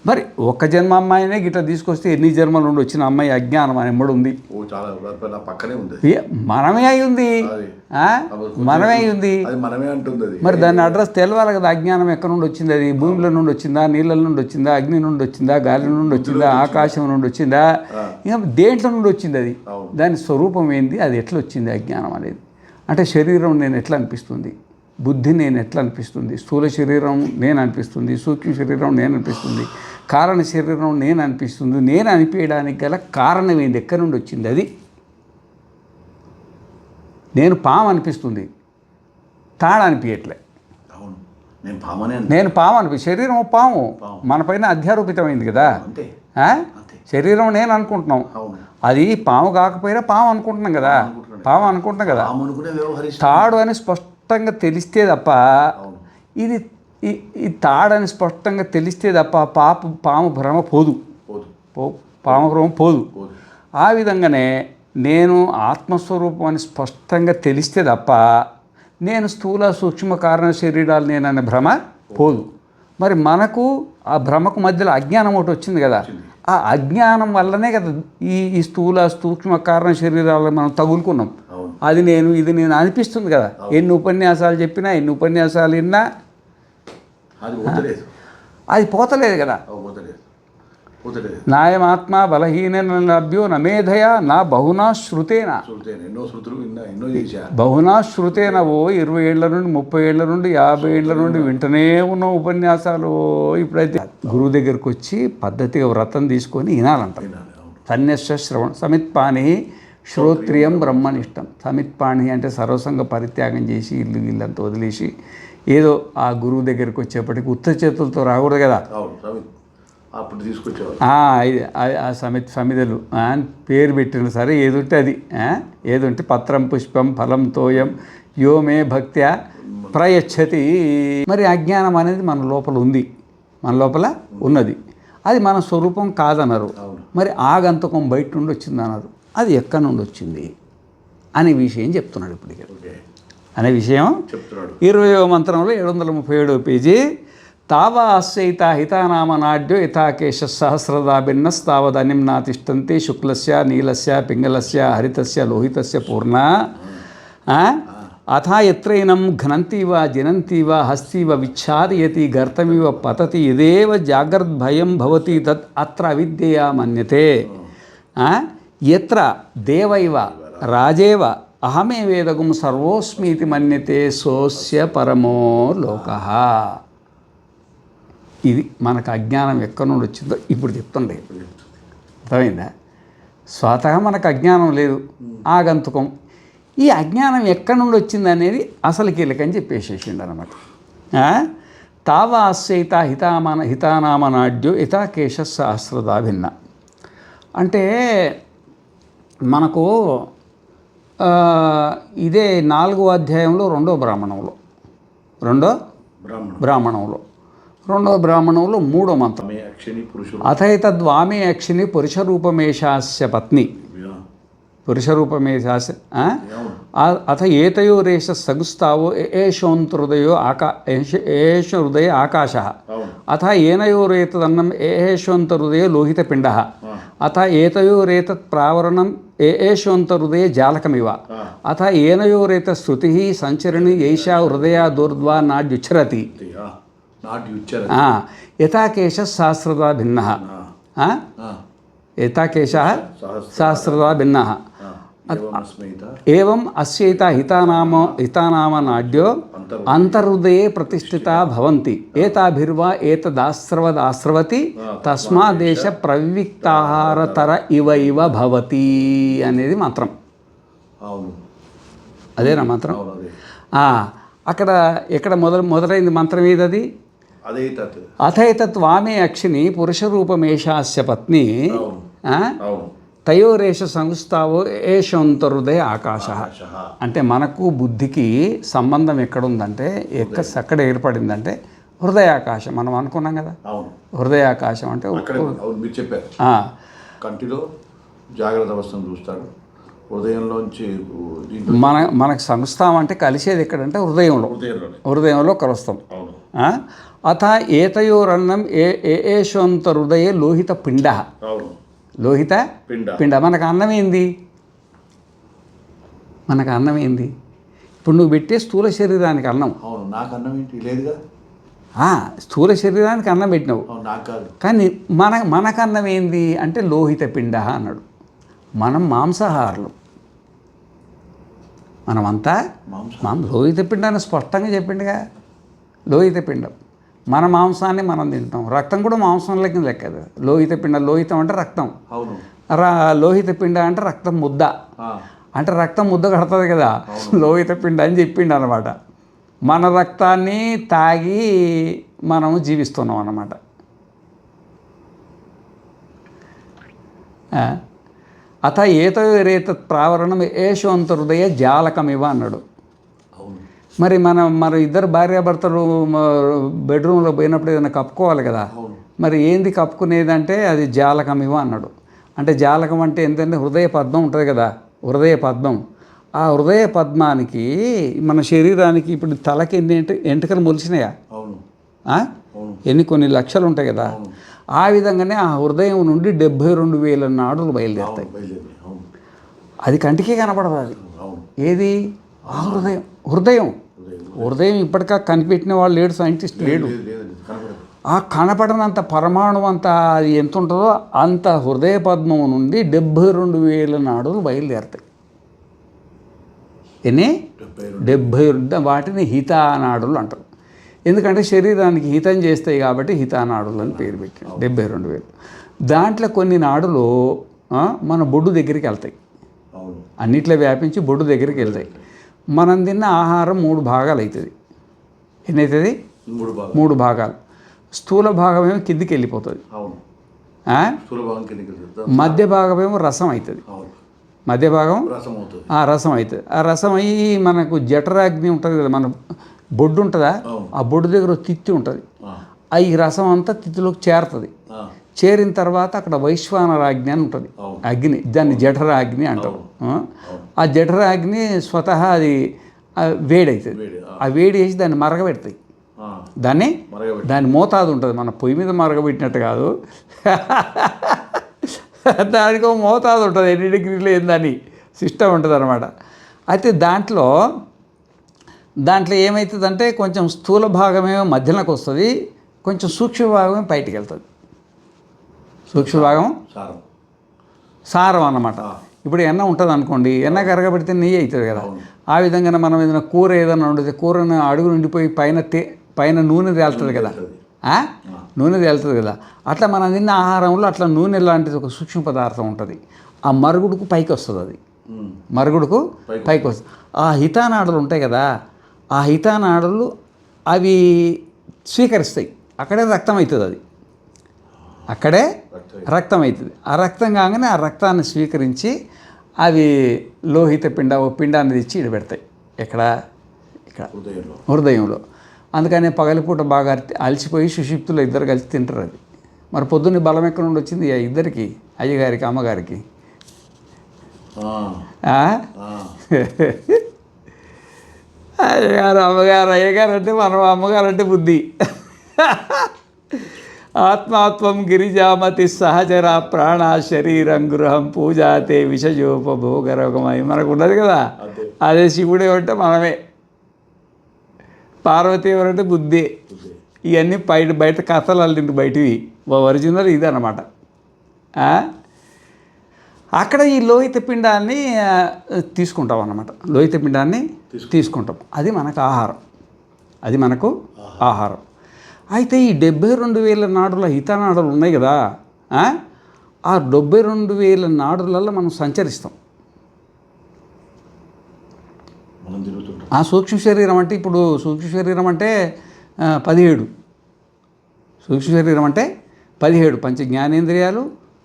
మరి ఒక్క జన్మ అమ్మాయినే గిట్లా తీసుకొస్తే ఎన్ని జన్మల నుండి వచ్చిన అమ్మాయి అజ్ఞానం అని ఎమ్మడి ఉంది. మనమే అయి ఉంది, మనమే అయి ఉంది. మరి దాని అడ్రస్ తెలవాలి కదా. అజ్ఞానం ఎక్కడి నుండి వచ్చింది? అది భూమిలో నుండి వచ్చిందా, నీళ్ళ నుండి వచ్చిందా, అగ్ని నుండి వచ్చిందా, గాలి నుండి వచ్చిందా, ఆకాశం నుండి వచ్చిందా, ఇంకా దేంట్లో నుండి వచ్చింది? అది దాని స్వరూపం ఏంది? అది ఎట్లా వచ్చింది అజ్ఞానం అనేది? అంటే శరీరం నేను ఎట్లా అనిపిస్తుంది, బుద్ధి నేను ఎట్లా అనిపిస్తుంది, స్థూల శరీరం నేను అనిపిస్తుంది, సూక్ష్మ శరీరం నేను అనిపిస్తుంది, కారణ శరీరం నేను అనిపిస్తుంది. నేను అనిపించడానికి గల కారణం ఏంది, ఎక్కడి నుండి వచ్చింది? అది నేను పాము అనిపిస్తుంది, తాళ అనిపించట్లే. నేను పాము శరీరం పాము మన పైన అధ్యారోపితమైంది కదా. శరీరం నేను అనుకుంటున్నాం, అది పాము కాకపోయినా పాము అనుకుంటున్నాం కదా, పాము అనుకుంటున్నాం కదా. తాడు అని స్పష్టంగా తెలిస్తే తప్ప ఇది ఈ తాడని స్పష్టంగా తెలిస్తే తప్ప పాము భ్రమ పోదు, పాము భ్రమ పోదు. ఆ విధంగానే నేను ఆత్మస్వరూపం అని స్పష్టంగా తెలిస్తే తప్ప నేను స్థూల సూక్ష్మ కారణ శరీరాలు నేననే భ్రమ పోదు. మరి మనకు ఆ భ్రమకు మధ్యలో అజ్ఞానం ఒకటి వచ్చింది కదా, ఆ అజ్ఞానం వల్లనే కదా ఈ స్థూల సూక్ష్మ కారణ శరీరాలను మనం తగులుకున్నాం. అది నేను ఇది నేను అనిపిస్తుంది కదా, ఎన్ని ఉపన్యాసాలు చెప్పినా ఎన్ని ఉపన్యాసాలు విన్నా అది పోతలేదు కదా. నాయమాత్మ బలహీన లభ్యో నమేధయా నా బహునా శ్రుతేనా, బహునా శ్రుతేనా. 20 ఏళ్ల నుండి 30 ఏళ్ల నుండి 50 ఏళ్ల నుండి వింటనే ఉన్న ఉపన్యాసాలు ఇప్పుడైతే గురువు దగ్గరికి వచ్చి పద్ధతిగా వ్రతం తీసుకొని వినాలంట. సన్యస్య శ్రవణ సమిత్పాణి శ్రోత్రియం బ్రహ్మనిష్టం. సమిత్పాణి అంటే సర్వసంగ పరిత్యాగం చేసి ఇల్లు గిల్లంతా వదిలేసి ఏదో ఆ గురువు దగ్గరికి వచ్చేప్పటికి ఉత్త చేతులతో రాకూడదు కదా. అప్పుడు తీసుకొచ్చేవారు ఆ సమిధలు పేరు పెట్టిన సరే ఏదుంటే అది, ఏదుంటే పత్రం పుష్పం ఫలం తోయం యోమే భక్త్యా ప్రయచ్చతి. మరి అజ్ఞానం అనేది మన లోపల ఉంది, మన లోపల ఉన్నది, అది మన స్వరూపం కాదన్నారు. మరి ఆగంతకం బయట నుండి వచ్చింది అన్నారు, అది ఎక్కడి నుండి వచ్చింది అనే విషయం చెప్తున్నాడు ఇప్పుడు. అనే విషయం చెప్తున్నాడు 20వ మంత్రంలో 737వ పేజీ. తావా ఆశ్రయిత హితానామనాడ్యో యథాకేశ సహస్రదా భిన్నస్తావదనిం నాతిష్టంతే శుక్లస్య నీలస్య పింగళస్య హరితస్య లోహితస్య పూర్ణ అథా ఎత్రైనం ఘనంతీవ జనంతీవ హస్తీవ విచ్ఛాదయతి గర్తమివ పతతి యదేవ జాగ్రద్భయం భవతి తత్ అత్ర అవిద్యయా మన్యతే. యత్ర దేవైవ రాజేవ అహమే వేదగుం సర్వోస్మీతి మన్యతే సోస్య పరమో లోకః. ఇది మనకు అజ్ఞానం ఎక్కడి నుండి వచ్చిందో ఇప్పుడు చెప్తుండే. అర్థమైందా? స్వతహా మనకు అజ్ఞానం లేదు, ఆగంతుకం. ఈ అజ్ఞానం ఎక్కడి నుండి వచ్చింది అనేది అసలు కీలకని చెప్పేసేసిండు అనమాట. తావా ఆశ్రయిత హితానామనాడ్యో యథాకేశ సహస్రదా భిన్న. అంటే మనకు ఇదే 4వ అధ్యాయంలో 2వ బ్రాహ్మణంలో 3వ మంత్రం. అథైతద్వామే అక్షిని పురుషరూపమేషాస్య పత్ని పురుషరూపమేషాస్య అథ ఏతయోరేష సగుస్తావో ఏషోంతృదయో ఏష హృదయ ఆకాశ అథ ఏనయోరేతదన్నం ఏషోంతహృదయ లోహితపిండ అథ ఏతయోరేతత్ ప్రావరణం ఏషోంతహృదయ జాలకమివ అథ ఏనయోరేత శృతి సంచరణి యైషా హృదయ దూర్ధ్వా నాడ్యుచ్చరతి యథాకేశ సహస్రదా భిన్న యథాకేశ సహస్రదా భిన్న ఏవం అస్యైత హితానామనాడ్యో అంతర్హృదయే ప్రతిష్ఠితా భవంతి ఏతాభిర్వా ఏతదాస్రవదాస్రవతి తస్మాదేశ ప్రవిక్తాహారతర ఇవ భవతి అనేది మంత్రం. అదేనా మంత్రం? అక్కడ ఎక్కడ మొదలైంది మంత్రం ఏదది? అథైతత్ వామే అక్షిని పురుషరూపమేషాస్య పత్ని తయోరేష సంస్థావో ఏషోంతహృదయ ఆకాశ. అంటే మనకు బుద్ధికి సంబంధం ఎక్కడుందంటే ఎక్కడ ఏర్పడిందంటే హృదయాకాశం. మనం అనుకున్నాం కదా, హృదయాకాశం అంటే మీరు చెప్పారు. కంటిలో జాగ్రత్త అవస్థను చూస్తాడు, హృదయంలోంచి మనకు సంస్థాం అంటే కలిసేది ఎక్కడంటే హృదయంలో కలుస్తాం. అథ ఏతయోరన్నం ఏషోంతహృదయే లోహిత పిండ మనకు అన్నమేంది? ఇప్పుడు నువ్వు పెట్టే స్థూల శరీరానికి అన్నం. నాకు అన్నం ఏంటి లేదుగా. స్థూల శరీరానికి అన్నం పెట్టినావు, కానీ మనకు అన్నం ఏంది అంటే లోహిత పిండ అన్నాడు. మనం మాంసాహారులు, మనమంతా లోహిత పిండ అని స్పష్టంగా చెప్పిండుగా. లోహిత పిండం మన మాంసాన్ని మనం తింటాం, రక్తం కూడా మాంసంలోకి లెక్క. లోహితం అంటే రక్తం, లోహిత పిండ అంటే రక్తం ముద్ద, అంటే రక్తం ముద్ద కడుతుంది కదా, లోహిత పిండ అని చెప్పిండు అనమాట. మన రక్తాన్ని తాగి మనము జీవిస్తున్నాం అన్నమాట. అథ ఏతయోరేతత్ ప్రావరణం ఏషోంతహృదయ జాలకమివ అన్నాడు. మరి మన ఇద్దరు భార్యాభర్తలు బెడ్రూమ్లో పోయినప్పుడు ఏదైనా కప్పుకోవాలి కదా, మరి ఏంది కప్పుకునేదంటే అది జాలకమివ అన్నాడు. అంటే జాలకం అంటే ఏంటంటే హృదయ పద్మం ఉంటుంది కదా, హృదయ పద్మం. ఆ హృదయ పద్మానికి మన శరీరానికి ఇప్పుడు తలకి ఎన్ని ఎంటుకలు మొలిచినాయా? అవును. కొన్ని లక్షలు ఉంటాయి కదా. ఆ విధంగానే ఆ హృదయం నుండి 72,000 నాడులు బయలుదేరుతాయి. అది కంటికే కనపడదు. అది ఏది? ఆ హృదయం ఇప్పటికా కనిపెట్టిన వాళ్ళు లేడు, సైంటిస్ట్ లేడు. ఆ కనపడనంత పరమాణు అంత అది ఎంత ఉంటుందో అంత హృదయ పద్మం నుండి 72,000 నాడులు బయలుదేరుతాయి. ఎన్ని? 72. వాటిని హితానాడులు అంటారు. ఎందుకంటే శరీరానికి హితం చేస్తాయి కాబట్టి హితానాడులు అని పేరు పెట్టాడు. 72,000. దాంట్లో కొన్ని నాడులు మన బొడ్డు దగ్గరికి వెళ్తాయి. అన్నిట్లో వ్యాపించి బొడ్డు దగ్గరికి వెళ్తాయి. మనం తిన్న ఆహారం 3 భాగాలు అవుతుంది. ఎన్నవుతుంది? 3 భాగాలు. స్థూల భాగమేమో కిందికి వెళ్ళిపోతుంది. మధ్య భాగమేమో రసం అవుతుంది. మధ్య భాగం రసం అవుతుంది. ఆ రసం అయ్యి మనకు జఠరాగ్ని ఉంటుంది కదా, మన బొడ్డు ఉంటుందా, ఆ బొడ్డు దగ్గర తిత్తి ఉంటుంది. ఈ రసం అంతా తిత్తిలోకి చేరుతుంది. చేరిన తర్వాత అక్కడ వైశ్వానరాగ్ని అని ఉంటుంది అగ్ని, దాన్ని జఠరాగ్ని అంటారు. ఆ జఠరాగ్ని స్వతహా అది వేడవుతుంది. ఆ వేడి వేసి దాన్ని మరగబెడతాయి. దాని మోతాదు ఉంటుంది. మన పొయ్యి మీద మరగబెట్టినట్టు కాదు, దానికి ఒక మోతాదు ఉంటుంది. ఎన్ని డిగ్రీలు ఏందని సిస్టమ్ ఉంటుంది అనమాట. అయితే దాంట్లో ఏమవుతుందంటే కొంచెం స్థూల భాగమేమో మధ్యలోకి వస్తుంది, కొంచెం సూక్ష్మ భాగమే బయటికి వెళ్తుంది. సూక్ష్మ భాగం సారం అన్నమాట. ఇప్పుడు ఎన్న ఉంటుంది అనుకోండి, ఎన్న కరగబెడితే నెయ్యి అవుతుంది కదా. ఆ విధంగా మనం ఏదైనా కూర ఏదైనా వండితే కూరను అడుగు నిండిపోయి పైన నూనె తేలుతుంది కదా, నూనె తేలుతుంది కదా. అట్లా మనం తిన్న ఆహారంలో అట్లా నూనె లాంటిది ఒక సూక్ష్మ పదార్థం ఉంటుంది. ఆ మరుగుడుకు పైకి వస్తుంది. అది మరుగుడుకు పైకి వస్తుంది. ఆ హితానాడులు ఉంటాయి కదా, ఆ హితానాడులు అవి స్వీకరిస్తాయి. అక్కడే రక్తం అవుతుంది. అది అక్కడే రక్తం అవుతుంది. ఆ రక్తం కాగానే ఆ రక్తాన్ని స్వీకరించి అవి లోహిత పిండాన్ని తెచ్చి పెడతాయి. ఇక్కడ హృదయంలో. అందుకనే పగలిపూట బాగా అలసిపోయి సుషిప్తులు ఇద్దరు కలిసి తింటారు. అది మరి పొద్దున్నే బలం ఎక్కడ నుండి వచ్చింది? ఇద్దరికి, అయ్యగారికి అమ్మగారికి. అయ్యగారు అమ్మగారు, అయ్యగారు అంటే మనం, అమ్మగారు అంటే బుద్ధి. ఆత్మాత్వం గిరిజామతి సహచర ప్రాణ శరీరం గృహం పూజాతే విషజోపభోగరకమై మనకు ఉన్నది కదా. అదే శివుడు ఏమంటే మనమే, పార్వతి ఎవరంటే బుద్ధి. ఇవన్నీ బయట కథలు అల్లింటి బయటివి. ఒరిజినల్ ఇదన్నమాట. అక్కడ ఈ లోహిత పిండాన్ని తీసుకుంటాం అన్నమాట. లోహిత పిండాన్ని తీసుకుంటాం. అది మనకు ఆహారం. అయితే ఈ 72,000 నాడుల హితనాడులు ఉన్నాయి కదా, ఆ 72,000 నాడులలో మనం సంచరిస్తాం. ఆ సూక్ష్మ శరీరం అంటే ఇప్పుడు సూక్ష్మ శరీరం అంటే 17. సూక్ష్మ శరీరం అంటే 17 పంచ జ్ఞానేంద్రియాలు,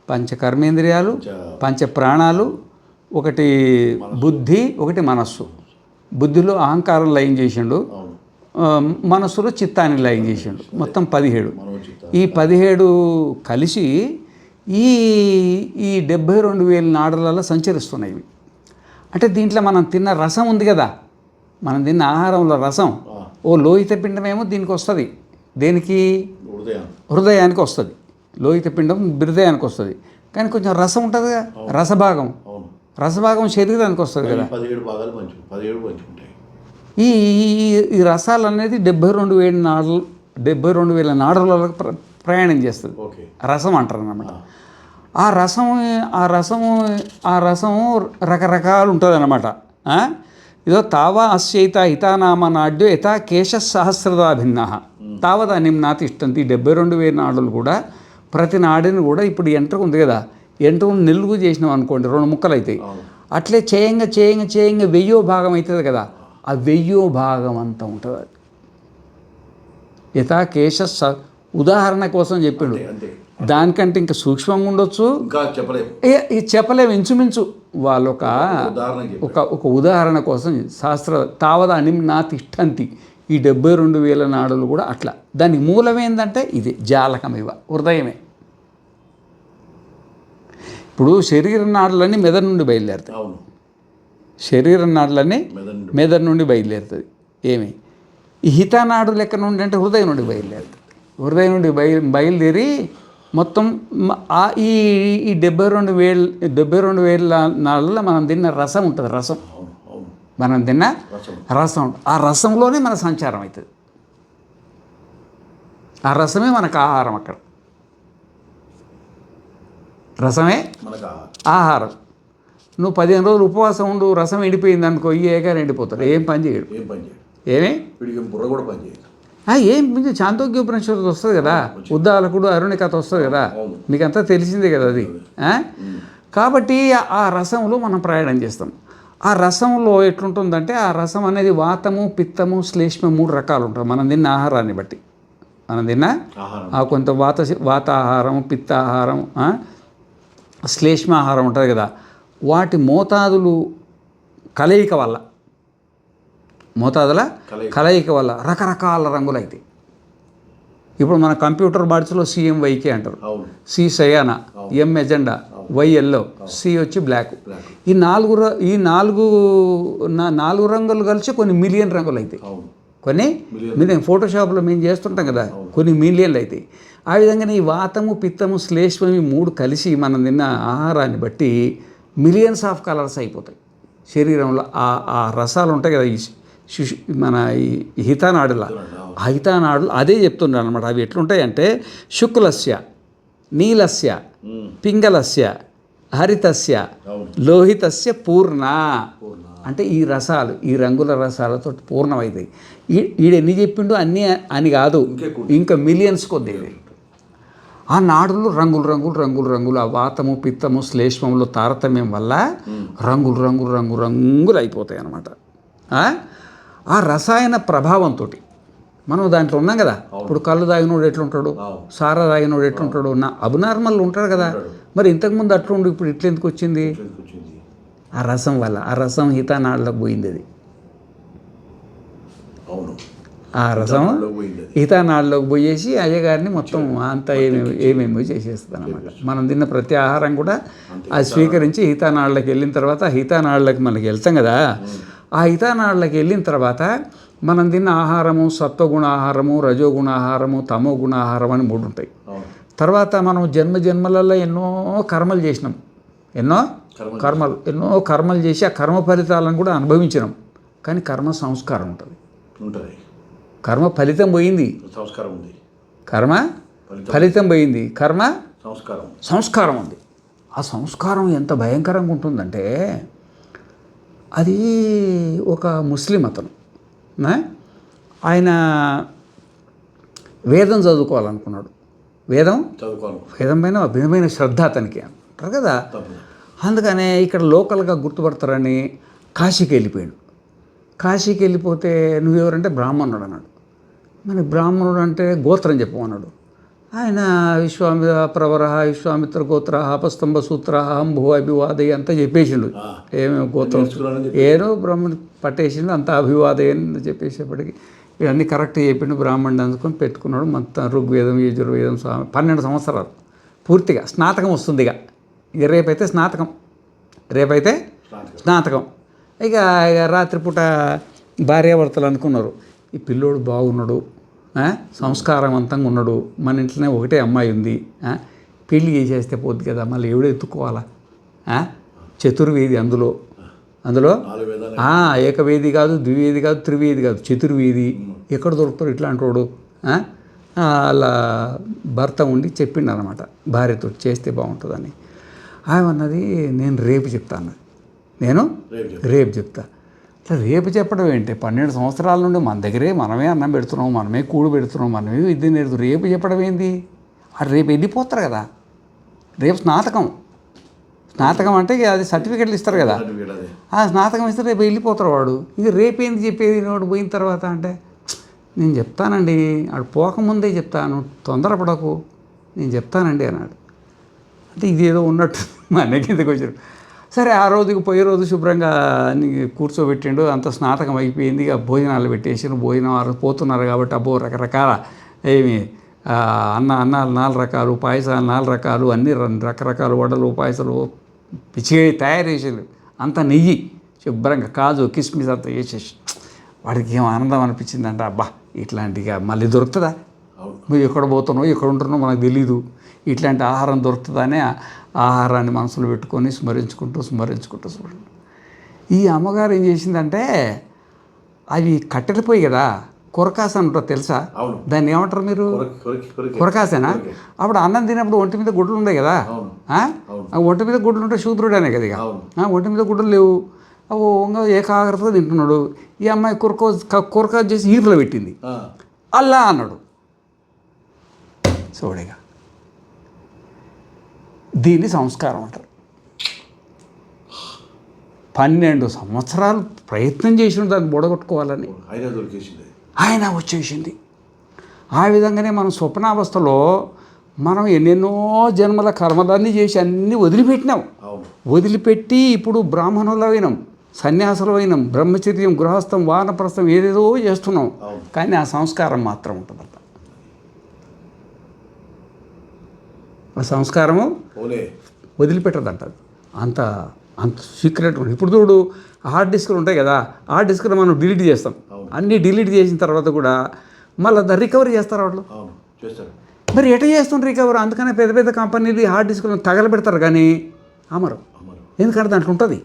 పంచ కర్మేంద్రియాలు, పంచ ప్రాణాలు, ఒకటి బుద్ధి, ఒకటి మనస్సు. బుద్ధిలో అహంకారం లయం చేసిండు, మనస్సులో చిత్తాన్ని లయం చేసిండు. మొత్తం 17. ఈ 17 కలిసి ఈ 72,000 నాడులలో సంచరిస్తున్నాయి. అంటే దీంట్లో మనం తిన్న రసం ఉంది కదా, మనం తిన్న ఆహారంలో రసం ఓ లోహిత పిండమేమో దీనికి వస్తుంది. దేనికి? హృదయానికి వస్తుంది. లోహిత పిండం హృదయానికి వస్తుంది. కానీ కొంచెం రసం ఉంటుంది కదా, రసభాగం శరీరానికి వస్తుంది కదా. 17 ఈ రసాలు అనేది 72,000 నాడులలో ప్రయాణం చేస్తుంది. రసం అంటారు అన్నమాట. ఆ రసము రకరకాలు ఉంటుంది అన్నమాట. ఇదో తావా అస్యైత హితానామ నాడ్యో యథా కేశ సహస్రదా భిన్న తావత నిమ్నాతి ఇష్టంతి. 72,000 నాడులు కూడా ప్రతి నాడిని కూడా ఇప్పుడు ఎంట్రుకు ఉంది కదా, ఎంట్రుకు నిలుగు చేసినాం అనుకోండి 2 ముక్కలు అవుతాయి. అట్లే చేయంగా 1000వ భాగం అవుతుంది కదా, ఆ 1000వ భాగం అంతా ఉంటుంది. అది యథా కేశ ఉదాహరణ కోసం చెప్పిండు. దానికంటే ఇంకా సూక్ష్మంగా ఉండొచ్చు, చెప్పలేము. ఇంచుమించు వాళ్ళు ఒక ఉదాహరణ కోసం శాస్త్ర తావద నా తిష్టంతి. ఈ 72,000 నాడులు కూడా అట్లా. దానికి మూలమేందంటే ఇది జాలకం, హృదయమే. ఇప్పుడు శరీర నాడులన్నీ మెదడు నుండి బయలుదేరుతాయి. అవును, శరీర నాడులన్నీ మెదడు మెదడు నుండి బయలుదేరుతుంది. ఏమి ఈ హితానాడు లెక్క నుండి అంటే హృదయం నుండి బయలుదేరుతుంది. హృదయం నుండి బయలుదేరి మొత్తం ఈ 72,000 నాళ్ళలో మనం తిన్న రసం ఉంటుంది. రసం అవును, అవును, మనం తిన్న రసం. రసం ఉంటుంది. ఆ రసంలోనే మన సంచారం అవుతుంది. ఆ రసమే మనకు ఆహారం. అక్కడ రసమే మనకు ఆహారం. నువ్వు 15 రోజులు ఉపవాసం ఉండు, రసం ఎండిపోయింది అనుకో, ఈ ఏకాని ఎండిపోతాడు, ఏం పని చేయడు. ఏం పని చేయదు, ఏమి వీడికి బుర్ర కూడా పని చేయదు. ఏం చాందోగ్యోపనిషత్తు వస్తుంది కదా, ఉద్దాలకుడు అరుణి కథ వస్తుంది కదా, మీకంతా తెలిసిందే కదా అది. కాబట్టి ఆ రసంలో మనం ప్రయాణం చేస్తాం. ఆ రసంలో ఎట్లుంటుందంటే, ఆ రసం అనేది వాతము, పిత్తము, శ్లేష్మ 3 రకాలు ఉంటాయి మనం తిన్న ఆహారాన్ని బట్టి. మనం తిన్న కొంత వాత ఆహారం, పిత్త ఆహారం, శ్లేష్మ ఆహారం ఉంటుంది కదా, వాటి మోతాదులు కలయిక వల్ల రకరకాల రంగులు అవుతాయి. ఇప్పుడు మన కంప్యూటర్ బాడ్స్లో CMYK అంటారు, C Sayana, M agenda, Y yellow, C వచ్చి బ్లాక్. ఈ నాలుగు రంగులు కలిసి కొన్ని మిలియన్ రంగులు అవుతాయి. కొన్ని మిలియన్ ఫోటోషాప్లో మేము చేస్తుంటాం కదా, కొన్ని మిలియన్లు అవుతాయి. ఆ విధంగానే ఈ వాతము, పిత్తము, శ్లేష్మం 3 కలిసి మనం తిన్న ఆహారాన్ని బట్టి మిలియన్స్ ఆఫ్ కలర్స్ అయిపోతాయి శరీరంలో. ఆ రసాలు ఉంటాయి కదా, మన ఈ హితానాడుల, ఆ హితానాడులు అదే చెప్తున్నాడు అనమాట. అవి ఎట్లుంటాయంటే శుక్లస్య, నీలస్య, పింగళస్య, హరితస్య, లోహితస్య పూర్ణ. అంటే ఈ రసాలు, ఈ రంగుల రసాలతో పూర్ణమవుతాయి. ఈడెన్ని చెప్పిండు అన్నీ అని కాదు, ఇంకా మిలియన్స్ కొద్ది. ఆ నాడులు రంగులు ఆ వాతము, పిత్తము, శ్లేష్మములో తారతమ్యం వల్ల రంగులు అయిపోతాయి అన్నమాట. ఆ రసాయన ప్రభావంతో మనం దాంట్లో ఉన్నాం కదా. ఇప్పుడు కళ్ళు తాగినోడు ఎట్లుంటాడు, సారా తాగినోడు ఎట్లుంటాడు, అబ్నార్మల్ ఉంటాడు కదా. మరి ఇంతకుముందు అట్లుండు, ఇప్పుడు ఇట్లెందుకు వచ్చింది? ఆ రసం వల్ల. ఆ రసం హితానాడులకు పోయింది. అది ఆ రసం హితానాడులోకి పోయేసి అయ్యగారిని మొత్తం అంతా ఏమేమి చేసేస్తుంది అన్నమాట. మనం తిన్న ప్రతి ఆహారం కూడా అది స్వీకరించి హితానాడులకు వెళ్ళిన తర్వాత, హితానాడులకు మనకి వెళ్తాం కదా, ఆ హితానాడులకు వెళ్ళిన తర్వాత మనం తిన్న ఆహారము సత్వగుణ ఆహారము, రజోగుణ ఆహారము, తమో గుణ ఆహారం అని 3 ఉంటాయి. తర్వాత మనం జన్మలలో ఎన్నో కర్మలు చేసినాం, ఎన్నో కర్మలు చేసి ఆ కర్మ ఫలితాలను కూడా అనుభవించినాం. కానీ కర్మ సంస్కారం ఉంటుంది. కర్మ ఫలితం పోయింది, సంస్కారం ఉంది. కర్మ ఫలితం పోయింది, కర్మ సంస్కారం ఉంది. ఆ సంస్కారం ఎంత భయంకరంగా ఉంటుందంటే, అది ఒక ముస్లిం అతను, ఆయన వేదం చదువుకోవాలనుకున్నాడు. వేదం పైన అభినమైన శ్రద్ధ అతనికి అంటారు కదా. అందుకనే ఇక్కడ లోకల్గా గుర్తుపడతారని కాశీకి వెళ్ళిపోయాడు. కాశీకి వెళ్ళిపోతే నువ్వెవరంటే బ్రాహ్మణుడు అన్నాడు. మరి బ్రాహ్మణుడు అంటే గోత్రం చెప్పమన్నాడు. ఆయన ప్రవర విశ్వామిత్ర గోత్ర అపస్తంభ సూత్ర అంభు అభివాదయ్య అంతా చెప్పేసిండు. ఏమేమి గోత్రం ఏదో బ్రాహ్మణుడు పట్టేసిండు, అంతా అభివాదయ్య అని చెప్పేసేపటికి ఇవన్నీ కరెక్ట్ చెప్పిండు. బ్రాహ్మణుడు అందుకొని పెట్టుకున్నాడు. మొత్తం ఋగ్వేదం, యజుర్వేదం, 12 సంవత్సరాలు పూర్తిగా స్నాతకం వస్తుంది. ఇక రేపైతే స్నాతకం. ఇక రాత్రిపూట భార్యాభర్తలు అనుకున్నారు, ఈ పిల్లోడు బాగున్నాడు, సంస్కారవంతంగా ఉన్నాడు, మన ఇంట్లోనే ఒకటే అమ్మాయి ఉంది, పెళ్ళి చేసేస్తే పోద్ది కదా, మళ్ళీ ఎవడో ఎత్తుకోవాలా, చతుర్వేది అందులో ఏకవేది కాదు, ద్వివేది కాదు, త్రివేది కాదు, చతుర్వేది. ఎక్కడ దొరుకుతారు ఇట్లాంటి వాడు? అలా భర్త ఉండి చెప్పిండు అనమాట భార్యతో, చేస్తే బాగుంటుందని. ఆమెన్నది నేను రేపు చెప్తాను, రేపు చెప్తా. ఇట్లా రేపు చెప్పడం ఏంటి? 12 సంవత్సరాల నుండి మన దగ్గరే మనమే అన్నం పెడుతున్నాం, మనమే కూడు పెడుతున్నాం, మనమే విద్య నేర్చు. రేపు చెప్పడం ఏంది? రేపు వెళ్ళిపోతారు కదా. రేపు స్నాతకం అంటే అది సర్టిఫికెట్లు ఇస్తారు కదా, ఆ స్నాతకం ఇస్తే రేపు వెళ్ళిపోతారు వాడు. ఇక రేపేంది చెప్పేది వాడు పోయిన తర్వాత అంటే, నేను చెప్తానండి, వాడు పోకముందే చెప్తాను, తొందరపడకు, నేను చెప్తానండి అన్నాడు. అంటే ఇదేదో ఉన్నట్టు మా అన్న కిందకి వచ్చాడు. సరే ఆ రోజుకి పోయే రోజు శుభ్రంగా కూర్చోబెట్టిండు. అంత స్నాతకం అయిపోయింది. ఇక భోజనాలు పెట్టేసి భోజనం పోతున్నారు కాబట్టి అబ్బో రకరకాల ఏమి అన్నాలు 4 రకాలు, పాయసాలు 4 రకాలు, అన్ని రకరకాల వడలు పాయసాలు పిచ్చిగా తయారు చేసేది. అంత నెయ్యి శుభ్రంగా కాజు కిస్మిస్ అంతా వేసేసి వాడికి ఏం ఆనందం అనిపించిందంటే అబ్బా ఇట్లాంటిగా మళ్ళీ దొరుకుతుందా, నువ్వు ఎక్కడ పోతున్నావు ఎక్కడ ఉంటున్నావు మనకు తెలీదు, ఇట్లాంటి ఆహారం దొరుకుతుందనే ఆహారాన్ని మనసులో పెట్టుకొని స్మరించుకుంటూ ఈ అమ్మగారు ఏం చేసిందంటే అవి కట్టెలు పోయి కదా కొరకాస అంటారు తెలుసా, దాన్ని ఏమంటారు మీరు, కొరకాసేనా? అప్పుడు అన్నం తినప్పుడు ఒంటి మీద గుడ్లు ఉన్నాయి కదా, ఒంటి మీద గుడ్లు ఉంటే శూద్రుడనే కదా, ఇక ఒంటి మీద గుడ్లు లేవు, అవు ఏకాగ్రతగా తింటున్నాడు. ఈ అమ్మాయి కొరక చేసి ఈరులో పెట్టింది, అల్లా అన్నాడు. చూడగా దీన్ని సంస్కారం అంటారు. 12 సంవత్సరాలు ప్రయత్నం చేసిన దాన్ని బొడగొట్టుకోవాలని ఆయన వచ్చేసింది. ఆ విధంగానే మనం స్వప్నావస్థలో మనం ఎన్నెన్నో జన్మల కర్మలన్నీ చేసి అన్నీ వదిలిపెట్టినాం. వదిలిపెట్టి ఇప్పుడు బ్రాహ్మణులమైనాం, సన్యాసులమైనాం, బ్రహ్మచర్యం, గృహస్థం, వానప్రస్థం ఏదేదో చేస్తున్నాం. కానీ ఆ సంస్కారం మాత్రం ఉంటుందంట. ఆ సంస్కారము వదిలిపెట్టదంట. అంత అంత సీక్రెట్. ఇప్పుడు చూడు హార్డ్ డిస్క్లు ఉంటాయి కదా, హార్డ్ డిస్క్లు మనం డిలీట్ చేస్తాం. అన్నీ డిలీట్ చేసిన తర్వాత కూడా మళ్ళీ దాన్ని రికవరీ చేస్తారు వాళ్ళు. మరి ఎట చేస్తుంది రికవరీ? అందుకనే పెద్ద పెద్ద కంపెనీలు హార్డ్ డిస్క్లను తగలబెడతారు కానీ అమరు. ఎందుకంటే దాంట్లో ఉంటుంది.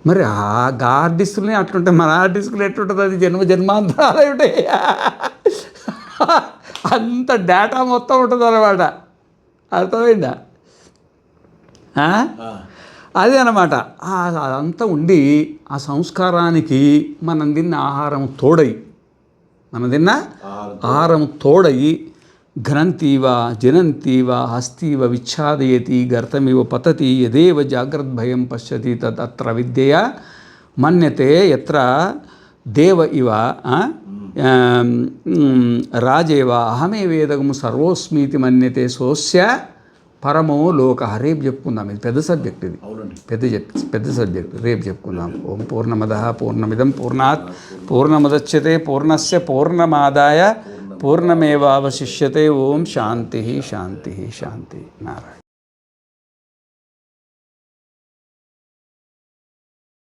మరి ఆ హార్డ్ డిస్క్ని అట్లుంటే మన హార్డ్ డిస్క్లు ఎట్లుంటుంది? అది జన్మాంతరాలు ఉంటాయి. అంత డేటా మొత్తం ఉంటుంది అన్నమాట. అర్థమైందా? అదే అన్నమాట. అదంతా ఉండి ఆ సంస్కారానికి మనం తిన్న ఆహారం తోడయి ఘ్నంతీవ జనంతీవ హస్తీవ విచ్ఛాదయతి గర్తమివ పతతి యదేవ జాగ్రద్భయం పశ్యతి తత్ర విద్యయా మన్యతే యత్ర దేవ ఇవ రాజేవ అహమే వేదము సర్వోస్మీతి మన్యతే సోస్య పరమో లోక. రేపు చెప్పుకుందాం. ఇది పెద్ద సబ్జెక్ట్, ఇది పెద్ద సబ్జెక్ట్. రేపు చెప్పుకుందాం. ఓం పూర్ణమదః పూర్ణమిదం పూర్ణాత్ పూర్ణముదచ్యతే పూర్ణస్య పూర్ణమాదాయ పూర్ణమేవావశిష్యతే. ఓం శాంతి శాంతి శాంతి. నారాయణ.